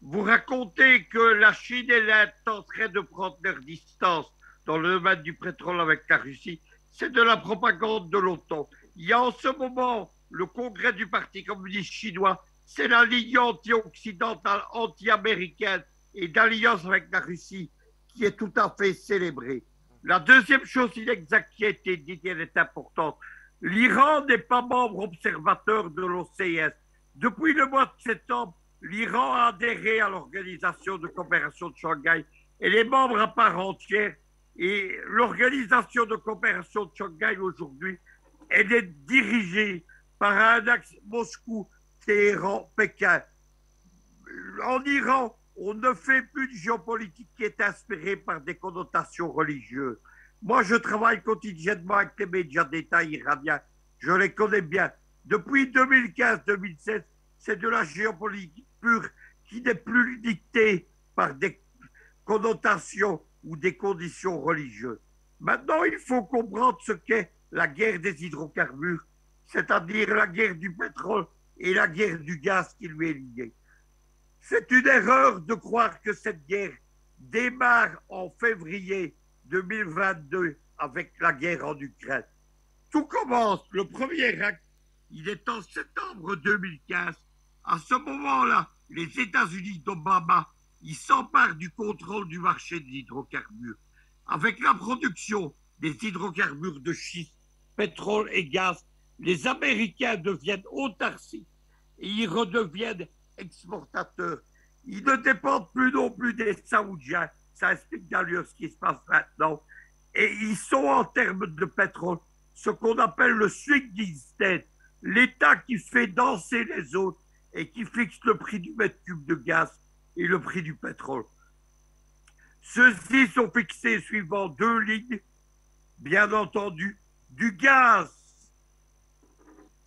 Vous racontez que la Chine et l'Inde tenteraient de prendre leur distance dans le domaine du pétrole avec la Russie. C'est de la propagande de l'OTAN. Il y a en ce moment le congrès du Parti communiste chinois. C'est la ligne anti-occidentale, anti-américaine et d'alliance avec la Russie qui est tout à fait célébrée. La deuxième chose inexacte qui a été dite, elle est importante. L'Iran n'est pas membre observateur de l'OCS. Depuis le mois de septembre, l'Iran a adhéré à l'Organisation de coopération de Shanghai. Elle est membre à part entière. Et l'Organisation de coopération de Shanghai aujourd'hui, elle est dirigée par un axe Moscou, Téhéran, Pékin. En Iran, on ne fait plus de géopolitique qui est inspirée par des connotations religieuses. Moi, je travaille quotidiennement avec les médias d'État iraniens. Je les connais bien. Depuis 2015-2016, c'est de la géopolitique pure qui n'est plus dictée par des connotations ou des conditions religieuses. Maintenant, il faut comprendre ce qu'est la guerre des hydrocarbures c'est-à-dire la guerre du pétrole et la guerre du gaz qui lui est liée. C'est une erreur de croire que cette guerre démarre en février 2022 avec la guerre en Ukraine. Tout commence, le premier acte, il est en septembre 2015. À ce moment-là, les États-Unis d'Obama, ils s'emparent du contrôle du marché des hydrocarbures. Avec la production des hydrocarbures de schiste, pétrole et gaz, les Américains deviennent autarciques et ils redeviennent exportateurs. Ils ne dépendent plus non plus des Saoudiens. Ça explique d'ailleurs ce qui se passe maintenant. Et ils sont en termes de pétrole ce qu'on appelle le swinging state, l'État qui fait danser les autres et qui fixe le prix du mètre cube de gaz et le prix du pétrole. Ceux-ci sont fixés suivant deux lignes, bien entendu, du gaz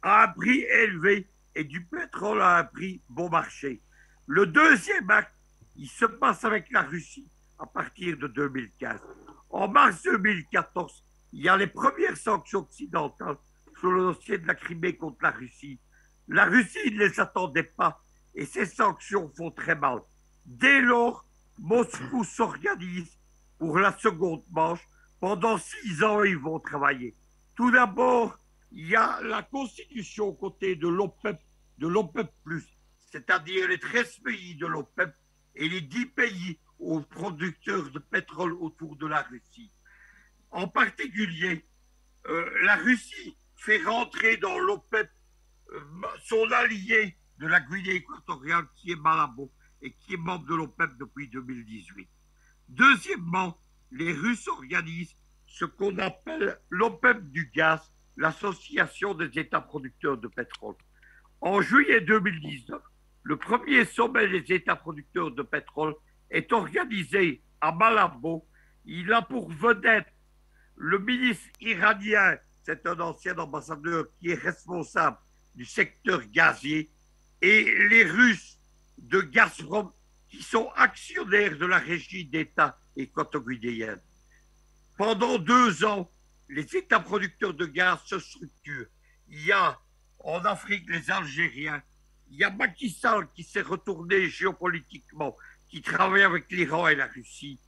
à un prix élevé et du pétrole à un prix bon marché. Le deuxième acte, il se passe avec la Russie à partir de 2015. En mars 2014, il y a les premières sanctions occidentales sur le dossier de la Crimée contre la Russie. La Russie ne les attendait pas et ces sanctions font très mal. Dès lors, Moscou s'organise pour la seconde manche. Pendant 6 ans, ils vont travailler. Tout d'abord, il y a la constitution aux côtés de l'OPEP, c'est-à-dire les 13 pays de l'OPEP et les 10 pays aux producteurs de pétrole autour de la Russie. En particulier, la Russie fait rentrer dans l'OPEP son allié de la Guinée équatoriale qui est Malabo et qui est membre de l'OPEP depuis 2018. Deuxièmement, les Russes organisent ce qu'on appelle l'OPEP du gaz, l'association des États producteurs de pétrole. En juillet 2019, le premier sommet des États producteurs de pétrole est organisé à Malabo. Il a pour vedette le ministre iranien, c'est un ancien ambassadeur qui est responsable du secteur gazier, et les Russes de Gazprom qui sont actionnaires de la régie d'État équato-guinéenne. Pendant 2 ans, les États producteurs de gaz se structurent. Il y a en Afrique les Algériens, il y a Macky Sall qui s'est retourné géopolitiquement, qui travaille avec l'Iran et la Russie.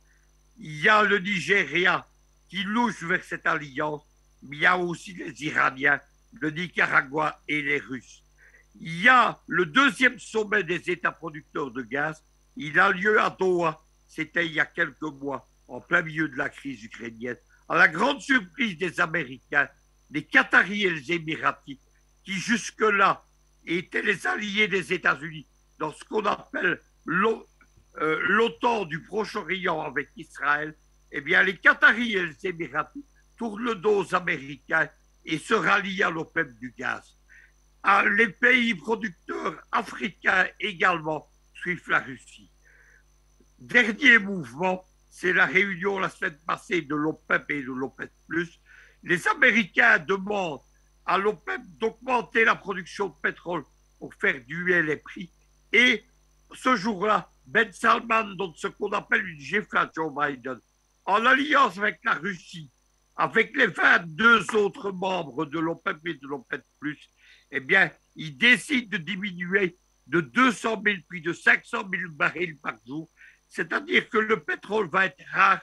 Il y a le Nigeria qui louche vers cette alliance, mais il y a aussi les Iraniens, le Nicaragua et les Russes. Il y a le deuxième sommet des États producteurs de gaz. Il a lieu à Doha. C'était il y a quelques mois, en plein milieu de la crise ukrainienne. À la grande surprise des Américains, les Qataris et les Émiratis, qui jusque-là étaient les alliés des États-Unis dans ce qu'on appelle l'OTAN du Proche-Orient avec Israël, eh bien les Qataris et les Émiratis tournent le dos aux Américains et se rallient à l'OPEP du gaz. Les pays producteurs africains également suivent la Russie. Dernier mouvement, c'est la réunion la semaine passée de l'OPEP et de l'OPEP+. Les Américains demandent à l'OPEP d'augmenter la production de pétrole pour faire duer les prix. Et ce jour-là, Ben Salman donne ce qu'on appelle une gifle à Joe Biden. En alliance avec la Russie, avec les 22 autres membres de l'OPEP et de l'OPEP+, eh bien, il décide de diminuer de 200 000 puis de 500 000 barils par jour. C'est-à-dire que le pétrole va être rare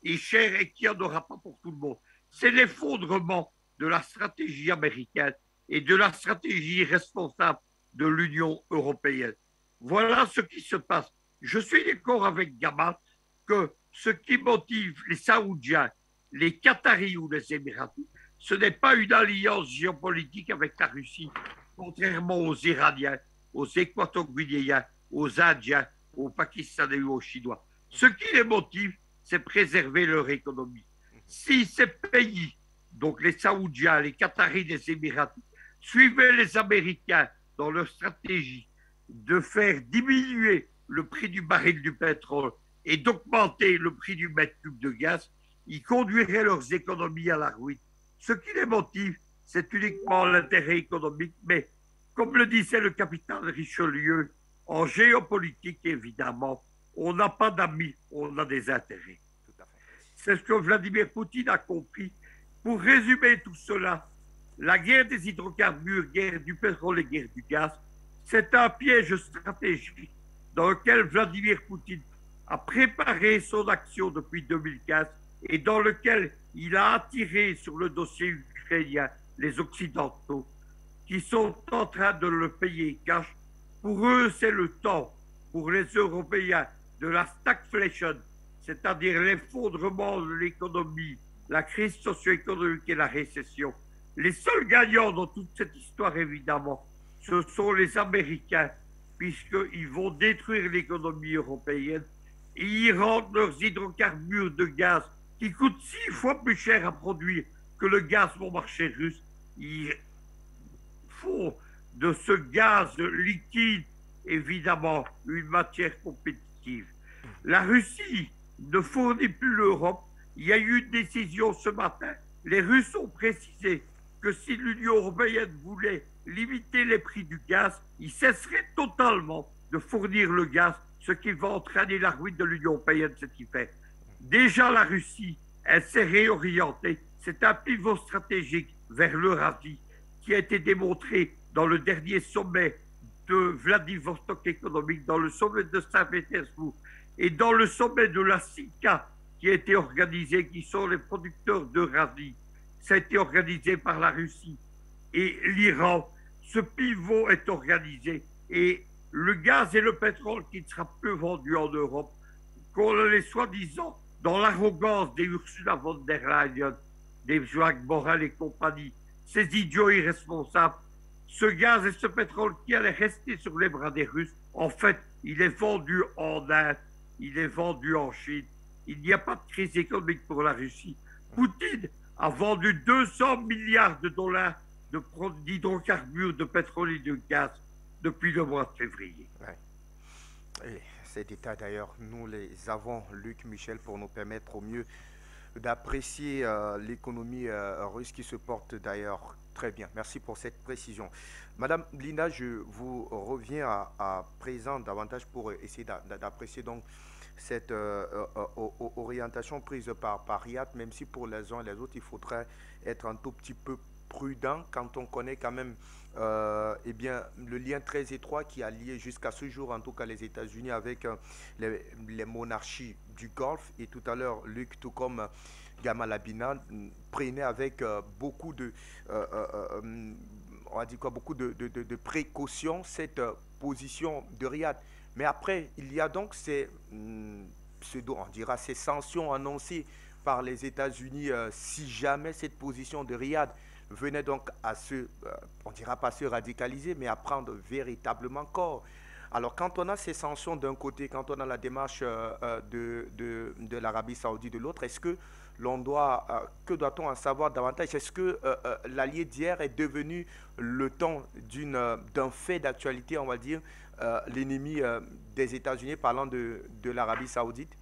et cher et qu'il n'y en aura pas pour tout le monde. C'est l'effondrement de la stratégie américaine et de la stratégie responsable de l'Union européenne. Voilà ce qui se passe. Je suis d'accord avec Gamal que ce qui motive les Saoudiens, les Qataris ou les Émiratis, ce n'est pas une alliance géopolitique avec la Russie, contrairement aux Iraniens, aux Équato-Guinéens, aux Indiens, aux Pakistanais ou aux Chinois. Ce qui les motive, c'est préserver leur économie. Si ces pays, donc les Saoudiens, les Qataris, les Émiratis, suivaient les Américains dans leur stratégie de faire diminuer le prix du baril du pétrole et d'augmenter le prix du mètre cube de gaz, ils conduiraient leurs économies à la ruine. Ce qui les motive, c'est uniquement l'intérêt économique, mais comme le disait le capitaine Richelieu, en géopolitique, évidemment, on n'a pas d'amis, on a des intérêts. C'est ce que Vladimir Poutine a compris. Pour résumer tout cela, La guerre des hydrocarbures, guerre du pétrole et guerre du gaz, c'est un piège stratégique dans lequel Vladimir Poutine a préparé son action depuis 2015 et dans lequel il a attiré sur le dossier ukrainien les Occidentaux qui sont en train de le payer cash. Pour eux, c'est le temps, pour les Européens, de la stagflation, c'est-à-dire l'effondrement de l'économie, la crise socio-économique et la récession. Les seuls gagnants dans toute cette histoire, évidemment, ce sont les Américains, puisqu'ils vont détruire l'économie européenne et ils rendent leurs hydrocarbures de gaz, qui coûtent 6 fois plus cher à produire que le gaz bon marché russe. Ils font de ce gaz liquide, évidemment, une matière compétitive. La Russie ne fournit plus l'Europe. Il y a eu une décision ce matin. Les Russes ont précisé que si l'Union européenne voulait limiter les prix du gaz, ils cesseraient totalement de fournir le gaz, ce qui va entraîner la ruine de l'Union européenne, ce qui fait. Déjà, la Russie, elle s'est réorientée. C'est un pivot stratégique vers l'Eurasie qui a été démontré dans le dernier sommet de Vladivostok économique, dans le sommet de Saint-Pétersbourg et dans le sommet de la SICA qui a été organisé, qui sont les producteurs d'Eurasie. Ça a été organisé par la Russie et l'Iran. Ce pivot est organisé et le gaz et le pétrole qui ne sera plus vendu en Europe, qu'on les soi-disant, dans l'arrogance des Ursula von der Leyen, des Jacques Borrell et compagnie, ces idiots irresponsables, ce gaz et ce pétrole qui allait rester sur les bras des Russes, en fait, il est vendu en Inde, il est vendu en Chine. Il n'y a pas de crise économique pour la Russie. Poutine a vendu 200 milliards de dollars d'hydrocarbures, de pétrole et de gaz depuis le mois de février. Ouais. Et ces détails d'ailleurs, nous les avons, Luc Michel, pour nous permettre au mieux d'apprécier l'économie russe qui se porte d'ailleurs très bien. Merci pour cette précision. Madame Linda, je vous reviens à présent davantage pour essayer d'apprécier donc cette orientation prise par Riyad, même si pour les uns et les autres, il faudrait être un tout petit peu prudent quand on connaît quand même eh bien, le lien très étroit qui a lié jusqu'à ce jour, en tout cas les États-Unis, avec les monarchies du Golfe. Et tout à l'heure, Luc, tout comme Gamal Abina, prenait avec beaucoup de, on va dire quoi, beaucoup de précautions cette position de Riyad. Mais après, il y a donc ces on dira ces sanctions annoncées par les États-Unis si jamais cette position de Riyad venait donc à on dira pas se radicaliser, mais à prendre véritablement corps. Alors quand on a ces sanctions d'un côté, quand on a la démarche de l'Arabie Saoudite de l'autre, est-ce que l'on doit, que doit-on en savoir davantage? Est-ce que l'allié d'hier est devenu le temps d'un fait d'actualité, on va dire, l'ennemi des États-Unis parlant de l'Arabie Saoudite?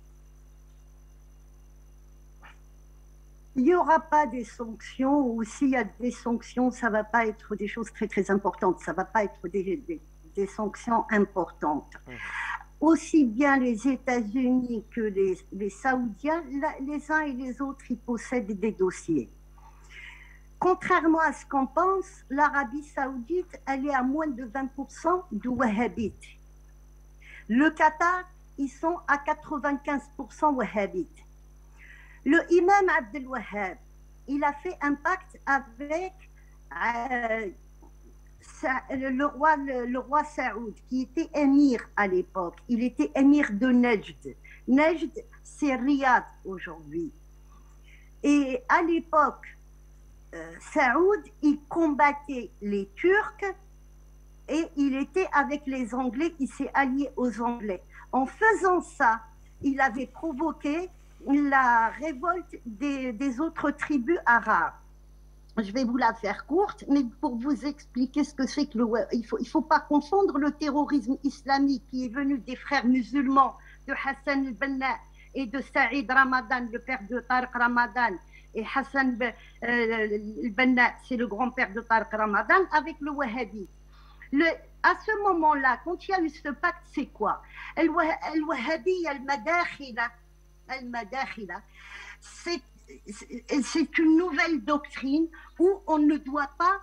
Il n'y aura pas des sanctions, ou s'il y a des sanctions, ça ne va pas être des choses très très importantes, ça ne va pas être des sanctions importantes. Aussi bien les États-Unis que les Saoudiens, les uns et les autres, ils possèdent des dossiers. Contrairement à ce qu'on pense, l'Arabie Saoudite, elle est à moins de 20% du wahhabite. Le Qatar, ils sont à 95% wahhabite. Le imam Abdel Wahhab, il a fait un pacte avec le roi Saoud, qui était émir à l'époque. Il était émir de Nejd. Nejd, c'est Riyad aujourd'hui. Et à l'époque, Saoud, il combattait les Turcs et il était avec les Anglais, il s'est allié aux Anglais. En faisant ça, il avait provoqué la révolte des autres tribus arabes. Je vais vous la faire courte, mais pour vous expliquer ce que c'est que il faut pas confondre le terrorisme islamique qui est venu des frères musulmans de Hassan al-Banna et de Saïd Ramadan, le père de Tariq Ramadan, et Hassan al-Banna, c'est le grand-père de Tariq Ramadan, avec le wahhabi. À ce moment-là, quand il y a eu ce pacte, c'est quoi? Al-Wahhabi, al-Madakhila, c'est une nouvelle doctrine où on ne doit pas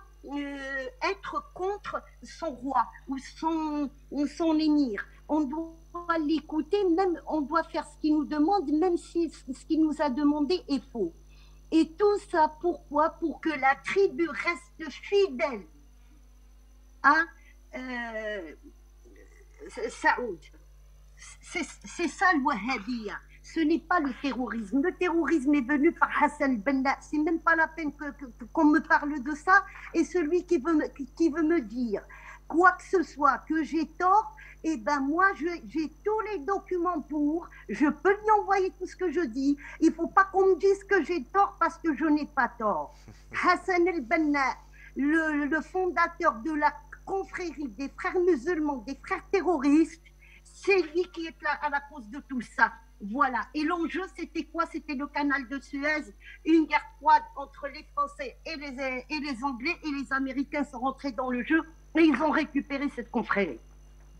être contre son roi ou son émir. On doit l'écouter, même on doit faire ce qu'il nous demande, même si ce qu'il nous a demandé est faux. Et tout ça, pourquoi? Pour que la tribu reste fidèle à Saoud. C'est ça le wahhabiyya. Ce n'est pas le terrorisme. Le terrorisme est venu par Hassan al-Banna. C'est même pas la peine qu'on me parle de ça. Et celui qui veut me dire quoi que ce soit, que j'ai tort, eh ben moi, j'ai tous les documents pour. Je peux lui envoyer tout ce que je dis. Il ne faut pas qu'on me dise que j'ai tort parce que je n'ai pas tort. Hassan al-Banna, le fondateur de la confrérie des frères musulmans, des frères terroristes, c'est lui qui est là à la cause de tout ça. Voilà. Et l'enjeu, c'était quoi? C'était le canal de Suez, une guerre froide entre les Français et les Anglais, et les Américains sont rentrés dans le jeu et ils ont récupéré cette confrérie.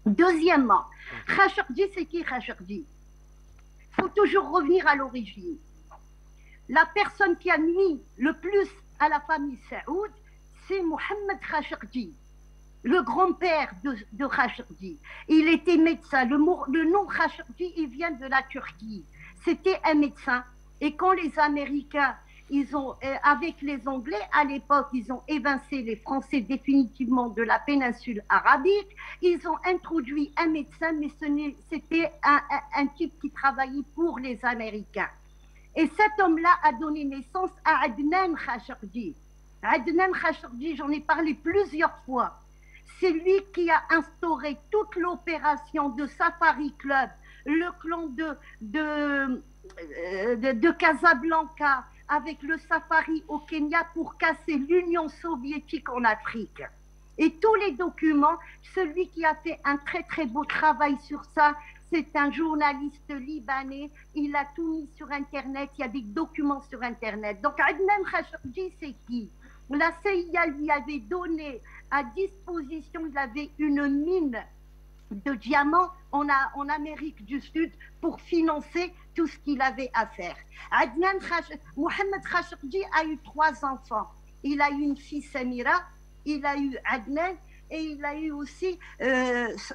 Deuxièmement, Khashoggi, c'est qui Khashoggi? Il faut toujours revenir à l'origine. La personne qui a nuit le plus à la famille Saoud, c'est Mohammed Khashoggi, le grand-père de Khashoggi. Il était médecin. Le nom Khashoggi, il vient de la Turquie. C'était un médecin. Et quand les Américains, avec les Anglais, à l'époque, ils ont évincé les Français définitivement de la péninsule arabique, ils ont introduit un médecin, mais c'était un type qui travaillait pour les Américains. Et cet homme-là a donné naissance à Adnan Khashoggi. Adnan Khashoggi, j'en ai parlé plusieurs fois. C'est lui qui a instauré toute l'opération de Safari Club, le clan de Casablanca, avec le Safari au Kenya pour casser l'Union soviétique en Afrique. Et tous les documents, celui qui a fait un très très beau travail sur ça, c'est un journaliste libanais. Il a tout mis sur Internet, il y a des documents sur Internet. Donc Adnan Khashoggi, c'est qui? La CIA lui avait donné à disposition, il avait une mine de diamants en Amérique du Sud pour financer tout ce qu'il avait à faire. Mohammed Khashoggi a eu 3 enfants. Il a eu une fille Samira, il a eu Adnan et il a eu aussi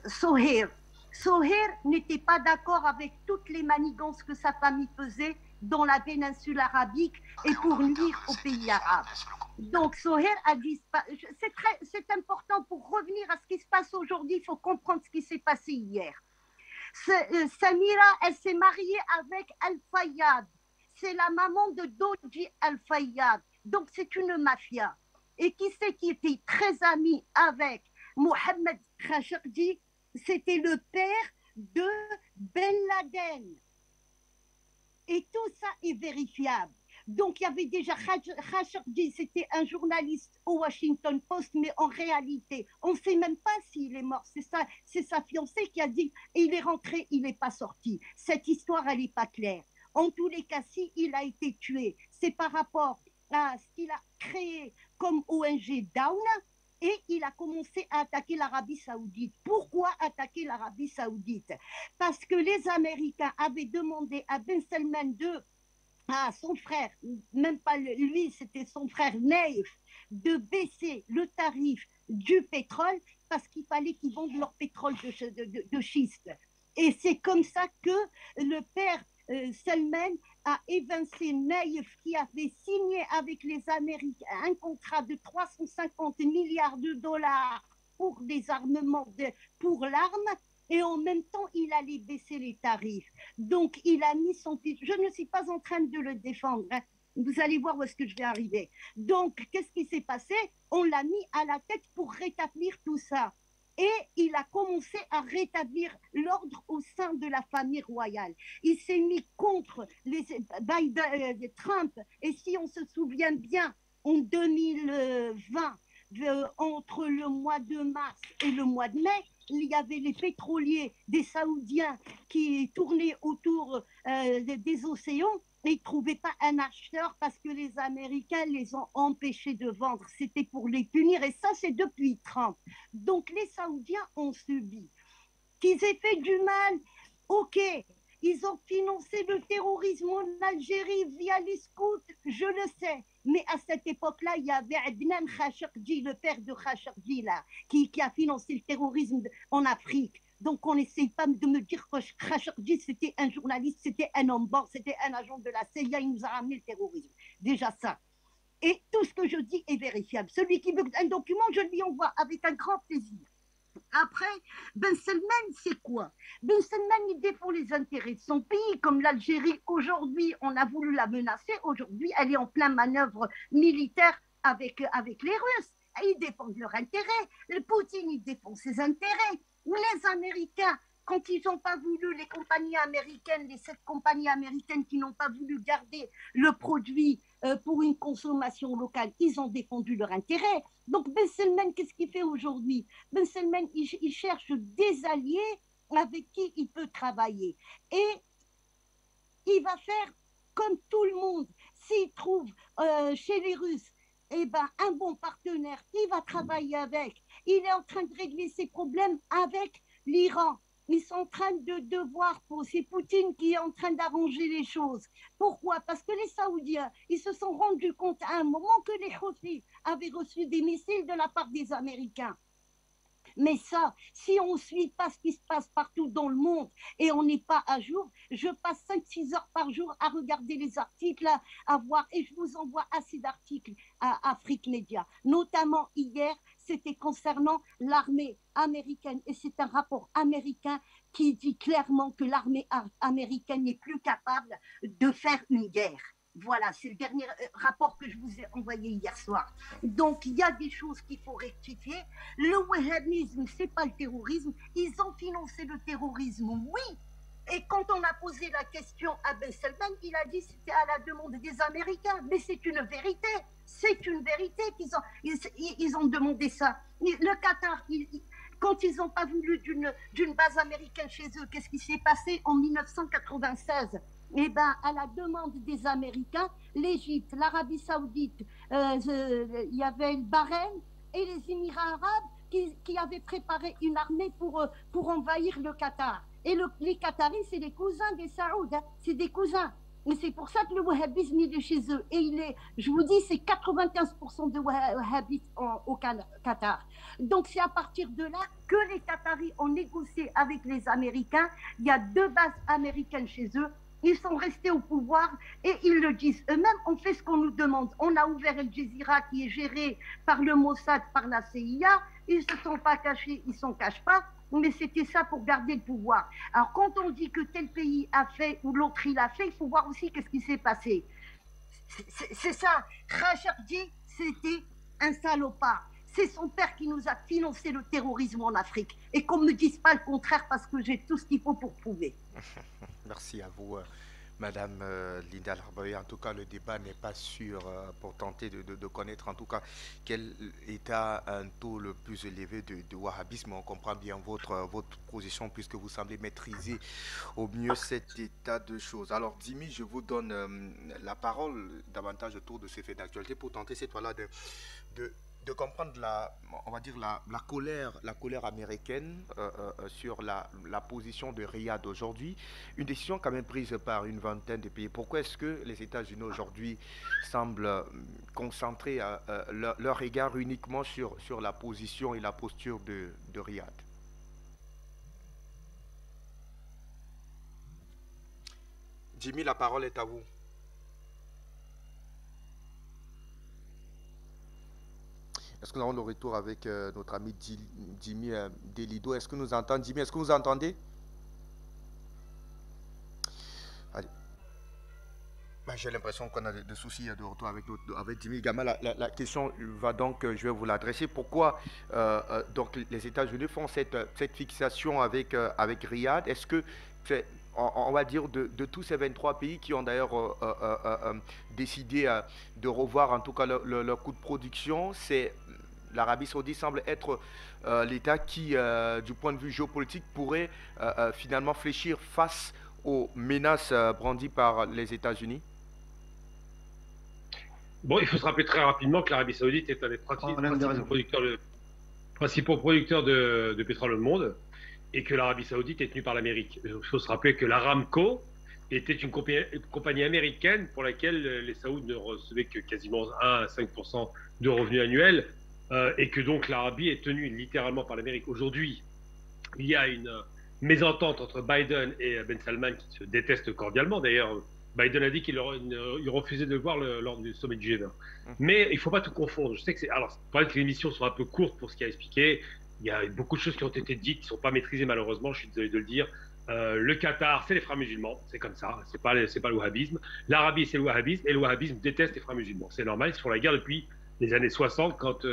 Sohair. Sohair n'était pas d'accord avec toutes les manigances que sa famille faisait dans la péninsule arabique et pour nuire aux pays arabes. Donc Sohair a dit, c'est important pour revenir à ce qui se passe aujourd'hui, il faut comprendre ce qui s'est passé hier. Samira, elle s'est mariée avec Al-Fayyad. C'est la maman de Doji Al-Fayyad. Donc c'est une mafia. Et qui c'est qui était très ami avec Mohammed Khashoggi? C'était le père de Ben Laden. Et tout ça est vérifiable. Donc il y avait déjà Khashoggi, c'était un journaliste au Washington Post, mais en réalité, on ne sait même pas s'il est mort. C'est sa fiancée qui a dit, et il est rentré, il n'est pas sorti. Cette histoire, elle n'est pas claire. En tous les cas, si il a été tué, c'est par rapport à ce qu'il a créé comme ONG Dawn, et il a commencé à attaquer l'Arabie Saoudite. Pourquoi attaquer l'Arabie Saoudite? Parce que les Américains avaient demandé à Ben Salman à son frère, même pas lui, c'était son frère Naïf, de baisser le tarif du pétrole parce qu'il fallait qu'ils vendent leur pétrole de schiste. Et c'est comme ça que le père Salman a évincé Naïf, qui avait signé avec les Américains un contrat de 350 milliards de dollars pour des armements, pour l'arme, et en même temps, il allait baisser les tarifs. Donc, il a mis son fils. Je ne suis pas en train de le défendre. Hein. Vous allez voir où est-ce que je vais arriver. Donc, qu'est-ce qui s'est passé? On l'a mis à la tête pour rétablir tout ça. Et il a commencé à rétablir l'ordre au sein de la famille royale. Il s'est mis contre Trump. Et si on se souvient bien, en 2020, entre le mois de mars et le mois de mai, il y avait les pétroliers des Saoudiens qui tournaient autour des océans et ils ne trouvaient pas un acheteur parce que les Américains les ont empêchés de vendre. C'était pour les punir et ça, c'est depuis Trump. Donc, les Saoudiens ont subi. Qu'ils aient fait du mal, ok. Ils ont financé le terrorisme en Algérie via les scouts, je le sais. Mais à cette époque-là, il y avait Adnan Khashoggi, le père de Khashoggi, là, qui a financé le terrorisme en Afrique. Donc, on n'essaye pas de me dire que Khashoggi, c'était un journaliste, c'était un homme bord, c'était un agent de la CIA, il nous a ramené le terrorisme. Déjà ça. Et tout ce que je dis est vérifiable. Celui qui veut un document, je lui envoie avec un grand plaisir. Après, Ben Salman, c'est quoi? Ben Salman, il défend les intérêts de son pays, comme l'Algérie. Aujourd'hui, on a voulu la menacer. Aujourd'hui, elle est en plein manœuvre militaire avec les Russes. Ils défendent leurs intérêts. Le Poutine, il défend ses intérêts. Les Américains, quand ils n'ont pas voulu, les compagnies américaines, les 7 compagnies américaines qui n'ont pas voulu garder le produit pour une consommation locale, ils ont défendu leur intérêt. Donc Ben Salman, qu'est-ce qu'il fait aujourd'hui? Ben Salman, il cherche des alliés avec qui il peut travailler. Et il va faire comme tout le monde. S'il trouve chez les Russes un bon partenaire, il va travailler avec. Il est en train de régler ses problèmes avec l'Iran. Ils sont en train de voir, c'est Poutine qui est en train d'arranger les choses. Pourquoi? Parce que les Saoudiens, ils se sont rendus compte à un moment que les Houthis avaient reçu des missiles de la part des Américains. Mais ça, si on ne suit pas ce qui se passe partout dans le monde et on n'est pas à jour, je passe 5-6 heures par jour à regarder les articles, à voir, et je vous envoie assez d'articles à Afrique Média. Notamment hier, c'était concernant l'armée américaine. Et c'est un rapport américain qui dit clairement que l'armée américaine n'est plus capable de faire une guerre. Voilà, c'est le dernier rapport que je vous ai envoyé hier soir. Donc, il y a des choses qu'il faut rectifier. Le wahhabisme, ce n'est pas le terrorisme. Ils ont financé le terrorisme, oui. Et quand on a posé la question à Ben Salman, il a dit que c'était à la demande des Américains. Mais c'est une vérité. C'est une vérité qu'ils ont demandé ça. Le Qatar, quand ils n'ont pas voulu d'une base américaine chez eux, qu'est-ce qui s'est passé en 1996 ? Eh bien, à la demande des Américains, l'Égypte, l'Arabie Saoudite, il y avait le Bahreïn et les Émirats arabes qui avaient préparé une armée pour envahir le Qatar. Et les Qataris, c'est les cousins des Saouds, hein, c'est des cousins. Et c'est pour ça que le wahhabisme, il est chez eux. Et je vous dis, c'est 95% de wahhabistes au Qatar. Donc, c'est à partir de là que les Qataris ont négocié avec les Américains. Il y a 2 bases américaines chez eux. Ils sont restés au pouvoir et ils le disent eux-mêmes, on fait ce qu'on nous demande. On a ouvert El Jazeera qui est géré par le Mossad, par la CIA. Ils ne se sont pas cachés, ils ne s'en cachent pas. Mais c'était ça pour garder le pouvoir. Alors quand on dit que tel pays a fait ou l'autre il a fait, il faut voir aussi qu'est-ce qui s'est passé. C'est ça. Khashoggi, c'était un salopard. C'est son père qui nous a financé le terrorisme en Afrique. Et qu'on ne me dise pas le contraire parce que j'ai tout ce qu'il faut pour prouver. Merci à vous, Madame Linda Larboy. En tout cas, le débat n'est pas sûr pour tenter de connaître en tout cas quel État a un taux le plus élevé de wahhabisme. On comprend bien votre position puisque vous semblez maîtriser au mieux cet état de choses. Alors, Dimi, je vous donne la parole davantage autour de ces faits d'actualité pour tenter cette fois-là de comprendre on va dire la colère américaine sur la position de Riyad aujourd'hui, une décision quand même prise par une vingtaine de pays. Pourquoi est-ce que les États-Unis aujourd'hui semblent concentrer leur regard uniquement sur la position et la posture de Riyad? Jimmy, la parole est à vous. Est-ce que nous avons le retour avec notre ami Jimmy Delido? Est-ce que nous entendons, Jimmy? Est-ce que vous entendez? Allez. J'ai l'impression qu'on a des soucis de retour avec Jimmy Gama. La question va donc, je vais vous l'adresser. Pourquoi donc les États-Unis font cette fixation avec Riyad? Est-ce que on va dire de tous ces 23 pays qui ont d'ailleurs décidé de revoir en tout cas leur coût de production, l'Arabie Saoudite semble être l'État qui, du point de vue géopolitique, pourrait finalement fléchir face aux menaces brandies par les États-Unis? Bon, il faut se rappeler très rapidement que l'Arabie Saoudite est un des principaux producteurs de pétrole au monde. et que l'Arabie Saoudite est tenue par l'Amérique. Il faut se rappeler que l'Aramco était une compagnie américaine pour laquelle les Saouds ne recevaient que quasiment 1 à 5% de revenus annuels, et que donc l'Arabie est tenue littéralement par l'Amérique. Aujourd'hui, il y a une mésentente entre Biden et Ben Salman qui se détestent cordialement. D'ailleurs, Biden a dit qu'il refusait de le voir lors du sommet du G20. Mais il ne faut pas tout confondre. Je sais que alors, peut-être que les émissions sont un peu courtes pour ce qu'il a expliqué. Il y a beaucoup de choses qui ont été dites qui ne sont pas maîtrisées malheureusement, je suis désolé de le dire. Le Qatar, c'est les frères musulmans, c'est comme ça, c'est pas le wahhabisme. L'Arabie, c'est le wahhabisme, et le wahhabisme déteste les frères musulmans. C'est normal, ils font la guerre depuis les années 60, quand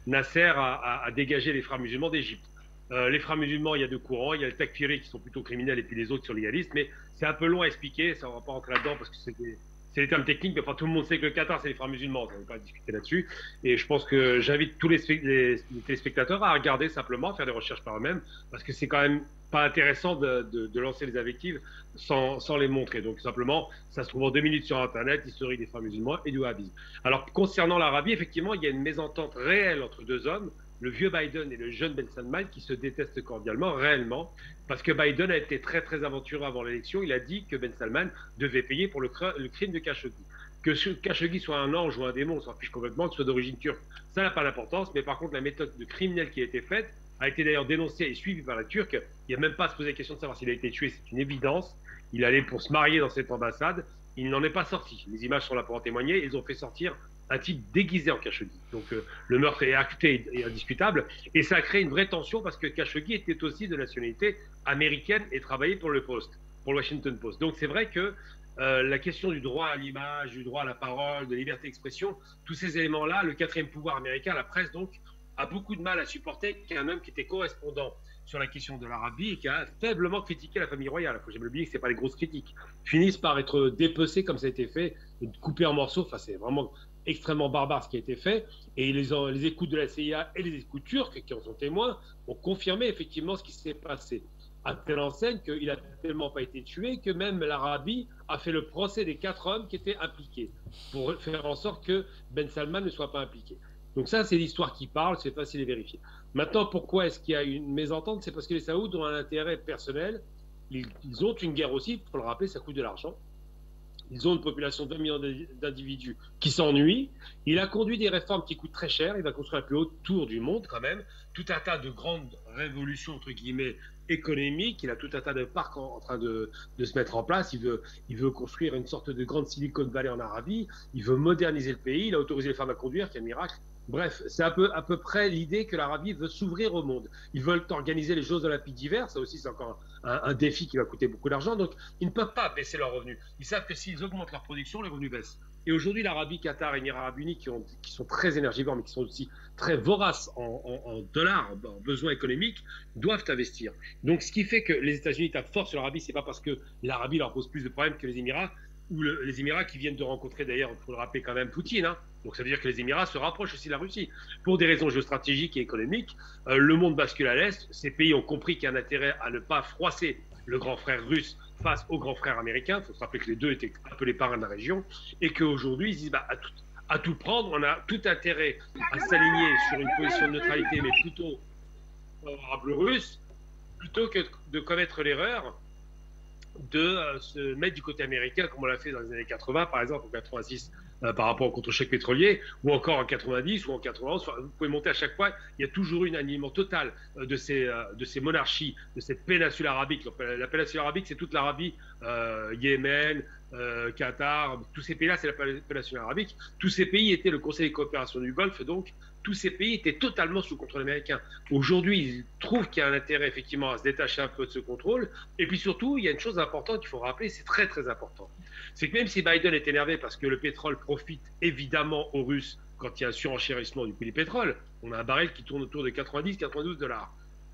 Nasser a dégagé les frères musulmans d'Égypte. Les frères musulmans, il y a deux courants, il y a le takfiri qui sont plutôt criminels, et puis les autres qui sont légalistes, mais c'est un peu long à expliquer, ça on va pas rentrer là-dedans parce que c'est des termes techniques, mais enfin tout le monde sait que le Qatar, c'est les frères musulmans, on ne va pas discuter là-dessus. Et je pense que j'invite tous les téléspectateurs à regarder simplement, à faire des recherches par eux-mêmes, parce que c'est quand même pas intéressant de lancer les invectives sans les montrer. Donc simplement, ça se trouve en 2 minutes sur Internet, historique des frères musulmans et du wahhabisme. Alors concernant l'Arabie, effectivement, il y a une mésentente réelle entre deux hommes, le vieux Biden et le jeune Ben Salman, qui se détestent cordialement, réellement, parce que Biden a été très très aventureux avant l'élection. Il a dit que Ben Salman devait payer pour le crime de Khashoggi. Que Khashoggi soit un ange ou un démon, on s'en fiche complètement, qu'il soit d'origine turque, ça n'a pas d'importance, mais par contre la méthode de criminel qui a été faite a été d'ailleurs dénoncée et suivie par la Turque. Il n'y a même pas à se poser la question de savoir s'il a été tué, c'est une évidence. Il allait pour se marier dans cette ambassade, il n'en est pas sorti. Les images sont là pour en témoigner, ils ont fait sortir un type déguisé en Khashoggi. Donc le meurtre est acté et indiscutable, et ça a créé une vraie tension parce que Khashoggi était aussi de nationalité américaine et travaillait pour le Post, pour le Washington Post. Donc c'est vrai que la question du droit à l'image, du droit à la parole, de liberté d'expression, tous ces éléments-là, le quatrième pouvoir américain, la presse donc, a beaucoup de mal à supporter qu'un homme qui était correspondant sur la question de l'Arabie et qui a faiblement critiqué la famille royale, il faut jamais oublier que ce n'est pas les grosses critiques, finissent par être dépecés comme ça a été fait, coupés en morceaux. Enfin, c'est vraiment extrêmement barbare ce qui a été fait, et les écoutes de la CIA et les écoutes turques qui en sont témoins ont confirmé effectivement ce qui s'est passé, à telle enseigne qu'il n'a tellement pas été tué que même l'Arabie a fait le procès des 4 hommes qui étaient impliqués pour faire en sorte que Ben Salman ne soit pas impliqué. Donc ça, c'est l'histoire qui parle, c'est facile à vérifier. Maintenant, pourquoi est-ce qu'il y a une mésentente? C'est parce que les Saouds ont un intérêt personnel, ils ont une guerre aussi, il faut le rappeler, ça coûte de l'argent. Ils ont une population de 2 millions d'individus qui s'ennuient. Il a conduit des réformes qui coûtent très cher. Il va construire la plus haute tour du monde quand même. Tout un tas de grandes révolutions, entre guillemets, économiques. Il a tout un tas de parcs en train de se mettre en place. Il veut construire une sorte de grande Silicon Valley en Arabie. Il veut moderniser le pays. Il a autorisé les femmes à conduire, qui est un miracle. Bref, c'est à peu près l'idée que l'Arabie veut s'ouvrir au monde. Ils veulent organiser les Jeux Olympiques d'hiver. Ça aussi, c'est encore un défi qui va coûter beaucoup d'argent. Donc, ils ne peuvent pas baisser leurs revenus. Ils savent que s'ils augmentent leur production, les revenus baissent. Et aujourd'hui, l'Arabie, Qatar et Émirats Arabes Unis, qui sont très énergivores, mais qui sont aussi très voraces en dollars, en besoins économiques, doivent investir. Donc, ce qui fait que les États-Unis tapent fort sur l'Arabie, c'est pas parce que l'Arabie leur pose plus de problèmes que les Émirats, ou les Émirats qui viennent de rencontrer d'ailleurs, il faut le rappeler quand même, Poutine. Hein. Donc ça veut dire que les Émirats se rapprochent aussi de la Russie. Pour des raisons géostratégiques et économiques, le monde bascule à l'Est. Ces pays ont compris qu'il y a un intérêt à ne pas froisser le grand frère russe face au grand frère américain. Il faut se rappeler que les deux étaient appelés parrains de la région. Et qu'aujourd'hui, ils disent à tout prendre, on a tout intérêt à s'aligner sur une position de neutralité, mais plutôt favorable russe, plutôt que de commettre l'erreur de se mettre du côté américain, comme on l'a fait dans les années 80, par exemple, en 86, par rapport au contre-choc pétrolier, ou encore en 90 ou en 91. Enfin, vous pouvez monter à chaque fois. Il y a toujours eu un alignement total de ces monarchies, de cette péninsule arabique. La péninsule arabique, c'est toute l'Arabie, Yémen, Qatar, tous ces pays-là, c'est la péninsule arabique. Tous ces pays étaient le Conseil de coopération du Golfe, donc tous ces pays étaient totalement sous contrôle américain. Aujourd'hui, ils trouvent qu'il y a un intérêt effectivement à se détacher un peu de ce contrôle. Et puis surtout, il y a une chose importante qu'il faut rappeler, c'est très très important. C'est que même si Biden est énervé parce que le pétrole profite évidemment aux Russes quand il y a un surenchérissement du prix du pétrole, on a un baril qui tourne autour de 90-92 $.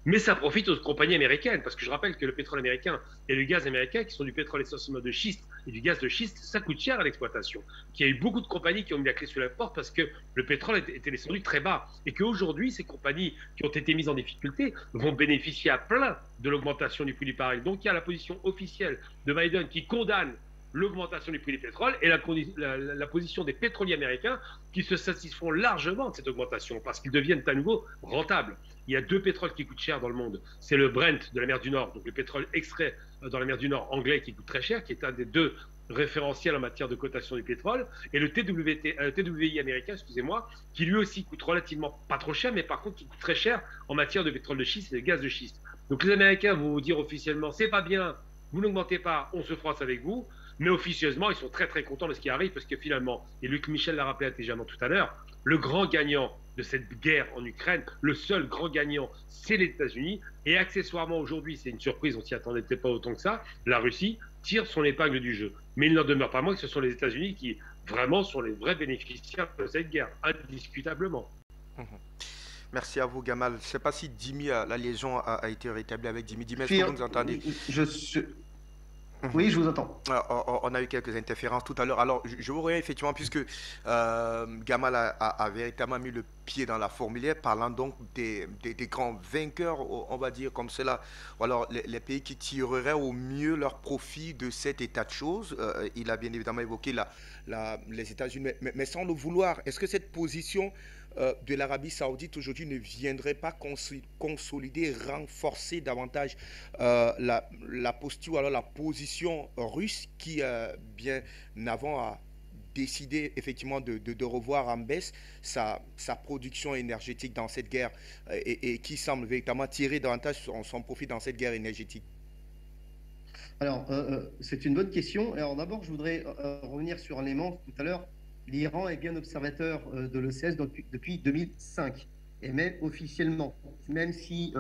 Mais ça profite aux compagnies américaines, parce que je rappelle que le pétrole américain et le gaz américain, qui sont du pétrole essentiellement de schiste et du gaz de schiste, ça coûte cher à l'exploitation. Qu'il y a eu beaucoup de compagnies qui ont mis la clé sur la porte parce que le pétrole était descendu très bas. Et qu'aujourd'hui, ces compagnies qui ont été mises en difficulté vont bénéficier à plein de l'augmentation du prix du baril. Donc il y a la position officielle de Biden qui condamne l'augmentation du prix du pétrole et la position des pétroliers américains qui se satisfont largement de cette augmentation parce qu'ils deviennent à nouveau rentables. Il y a 2 pétroles qui coûtent cher dans le monde. C'est le Brent de la mer du Nord, donc le pétrole extrait dans la mer du Nord anglais qui coûte très cher, qui est un des 2 référentiels en matière de cotation du pétrole, et le TWI américain, excusez-moi, qui lui aussi coûte relativement pas trop cher, mais par contre qui coûte très cher en matière de pétrole de schiste et de gaz de schiste. Donc les Américains vont vous dire officiellement, c'est pas bien, vous n'augmentez pas, on se froisse avec vous, mais officieusement, ils sont très très contents de ce qui arrive parce que finalement, et Luc Michel l'a rappelé intelligemment tout à l'heure, le grand gagnant de cette guerre en Ukraine, le seul grand gagnant, c'est les États-Unis. Et accessoirement, aujourd'hui, c'est une surprise, on s'y attendait peut-être pas autant que ça, la Russie tire son épingle du jeu. Mais il n'en demeure pas moins que ce sont les États-Unis qui vraiment sont les vrais bénéficiaires de cette guerre, indiscutablement. Merci à vous, Gamal. Je ne sais pas si Dimi, la liaison a été rétablie avec Dimi. Dimi, est-ce que vous nous entendez? Oui, je vous entends. On a eu quelques interférences tout à l'heure. Alors, je vous reviens effectivement, puisque Gamal a véritablement mis le pied dans la fourmilière, parlant donc des grands vainqueurs, on va dire comme cela, ou alors les pays qui tireraient au mieux leur profit de cet état de choses. Il a bien évidemment évoqué les États-Unis, mais sans le vouloir. Est-ce que cette position de l'Arabie Saoudite aujourd'hui ne viendrait pas consolider, renforcer davantage la posture, ou alors la position russe qui, bien avant, a décidé effectivement de revoir en baisse sa production énergétique dans cette guerre et qui semble véritablement tirer davantage son profit dans cette guerre énergétique? Alors, c'est une bonne question. Alors d'abord, je voudrais revenir sur un élément tout à l'heure. L'Iran est bien observateur de l'OCS depuis 2005, et même officiellement, même si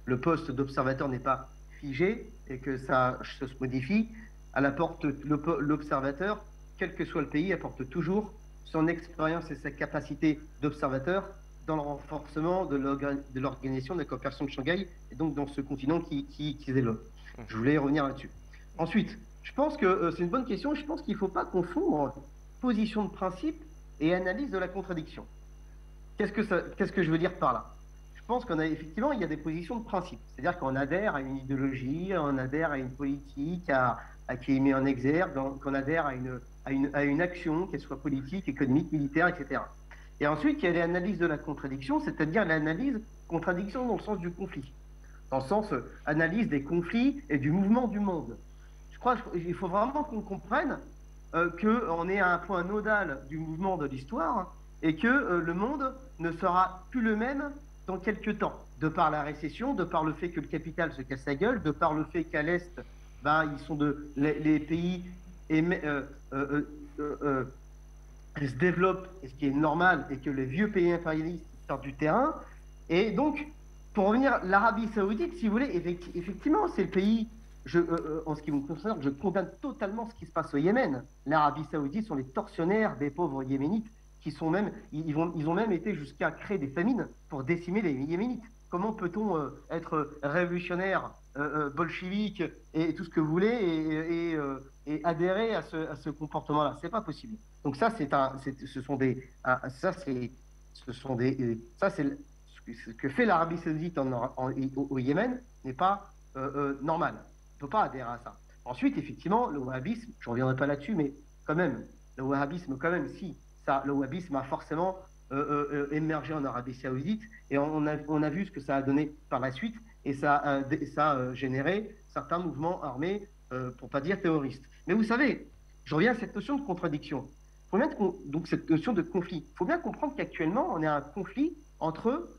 le poste d'observateur n'est pas figé et que ça se modifie, l'observateur, quel que soit le pays, apporte toujours son expérience et sa capacité d'observateur dans le renforcement de l'organisation de la coopération de Shanghai, et donc dans ce continent qui se développe. Je voulais revenir là-dessus. Ensuite, je pense que c'est une bonne question. Je pense qu'il ne faut pas confondre position de principe et analyse de la contradiction. Qu'est-ce que je veux dire par là? Je pense qu'effectivement, il y a des positions de principe. C'est-à-dire qu'on adhère à une idéologie, on adhère à une politique qui est mise en exergue, qu'on adhère à une action, qu'elle soit politique, économique, militaire, etc. Et ensuite, il y a l'analyse de la contradiction, c'est-à-dire l'analyse contradiction dans le sens du conflit, dans le sens analyse des conflits et du mouvement du monde. Je crois qu'il faut vraiment qu'on comprenne qu'on est à un point nodal du mouvement de l'histoire et que le monde ne sera plus le même dans quelques temps, de par la récession, de par le fait que le capital se casse la gueule, de par le fait qu'à l'Est, ils sont les pays se développent, et ce qui est normal, et que les vieux pays impérialistes sortent du terrain. Et donc, pour revenir, l'Arabie Saoudite, si vous voulez, effectivement, c'est le pays... en ce qui me concerne, je condamne totalement ce qui se passe au Yémen. L'Arabie Saoudite sont les tortionnaires des pauvres Yéménites qui sont même, ils ont même été jusqu'à créer des famines pour décimer les Yéménites. Comment peut-on être révolutionnaire, bolchevique et tout ce que vous voulez et adhérer à ce comportement-là? C'est pas possible. Donc ça, c'est ce que fait l'Arabie Saoudite au Yémen n'est pas normal. On ne peut pas adhérer à ça. Ensuite, effectivement, le wahhabisme, je ne reviendrai pas là-dessus, mais quand même, le wahhabisme, le wahhabisme a forcément émergé en Arabie Saoudite, et on a vu ce que ça a donné par la suite, et ça a généré certains mouvements armés, pour ne pas dire terroristes. Mais vous savez, je reviens à cette notion de contradiction. Donc cette notion de conflit. Il faut bien comprendre qu'actuellement, on est à un conflit entre...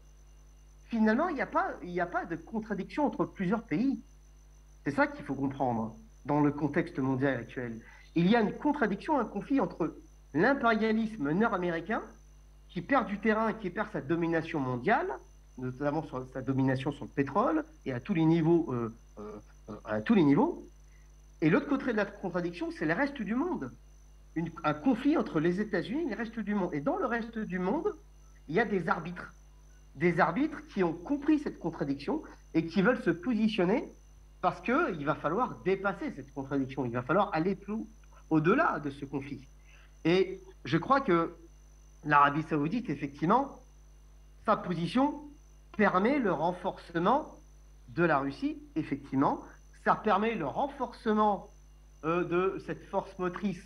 Finalement, il n'y a pas de contradiction entre plusieurs pays. C'est ça qu'il faut comprendre dans le contexte mondial actuel. Il y a une contradiction, un conflit entre l'impérialisme nord-américain qui perd du terrain et qui perd sa domination mondiale, notamment sa domination sur le pétrole et à tous les niveaux. Et l'autre côté de la contradiction, c'est le reste du monde. Un conflit entre les États-Unis et le reste du monde. Et dans le reste du monde, il y a des arbitres. Des arbitres qui ont compris cette contradiction et qui veulent se positionner parce qu'il va falloir dépasser cette contradiction, il va falloir aller plus au-delà de ce conflit. Et je crois que l'Arabie Saoudite, effectivement, sa position permet le renforcement de la Russie, effectivement, ça permet le renforcement de cette force motrice,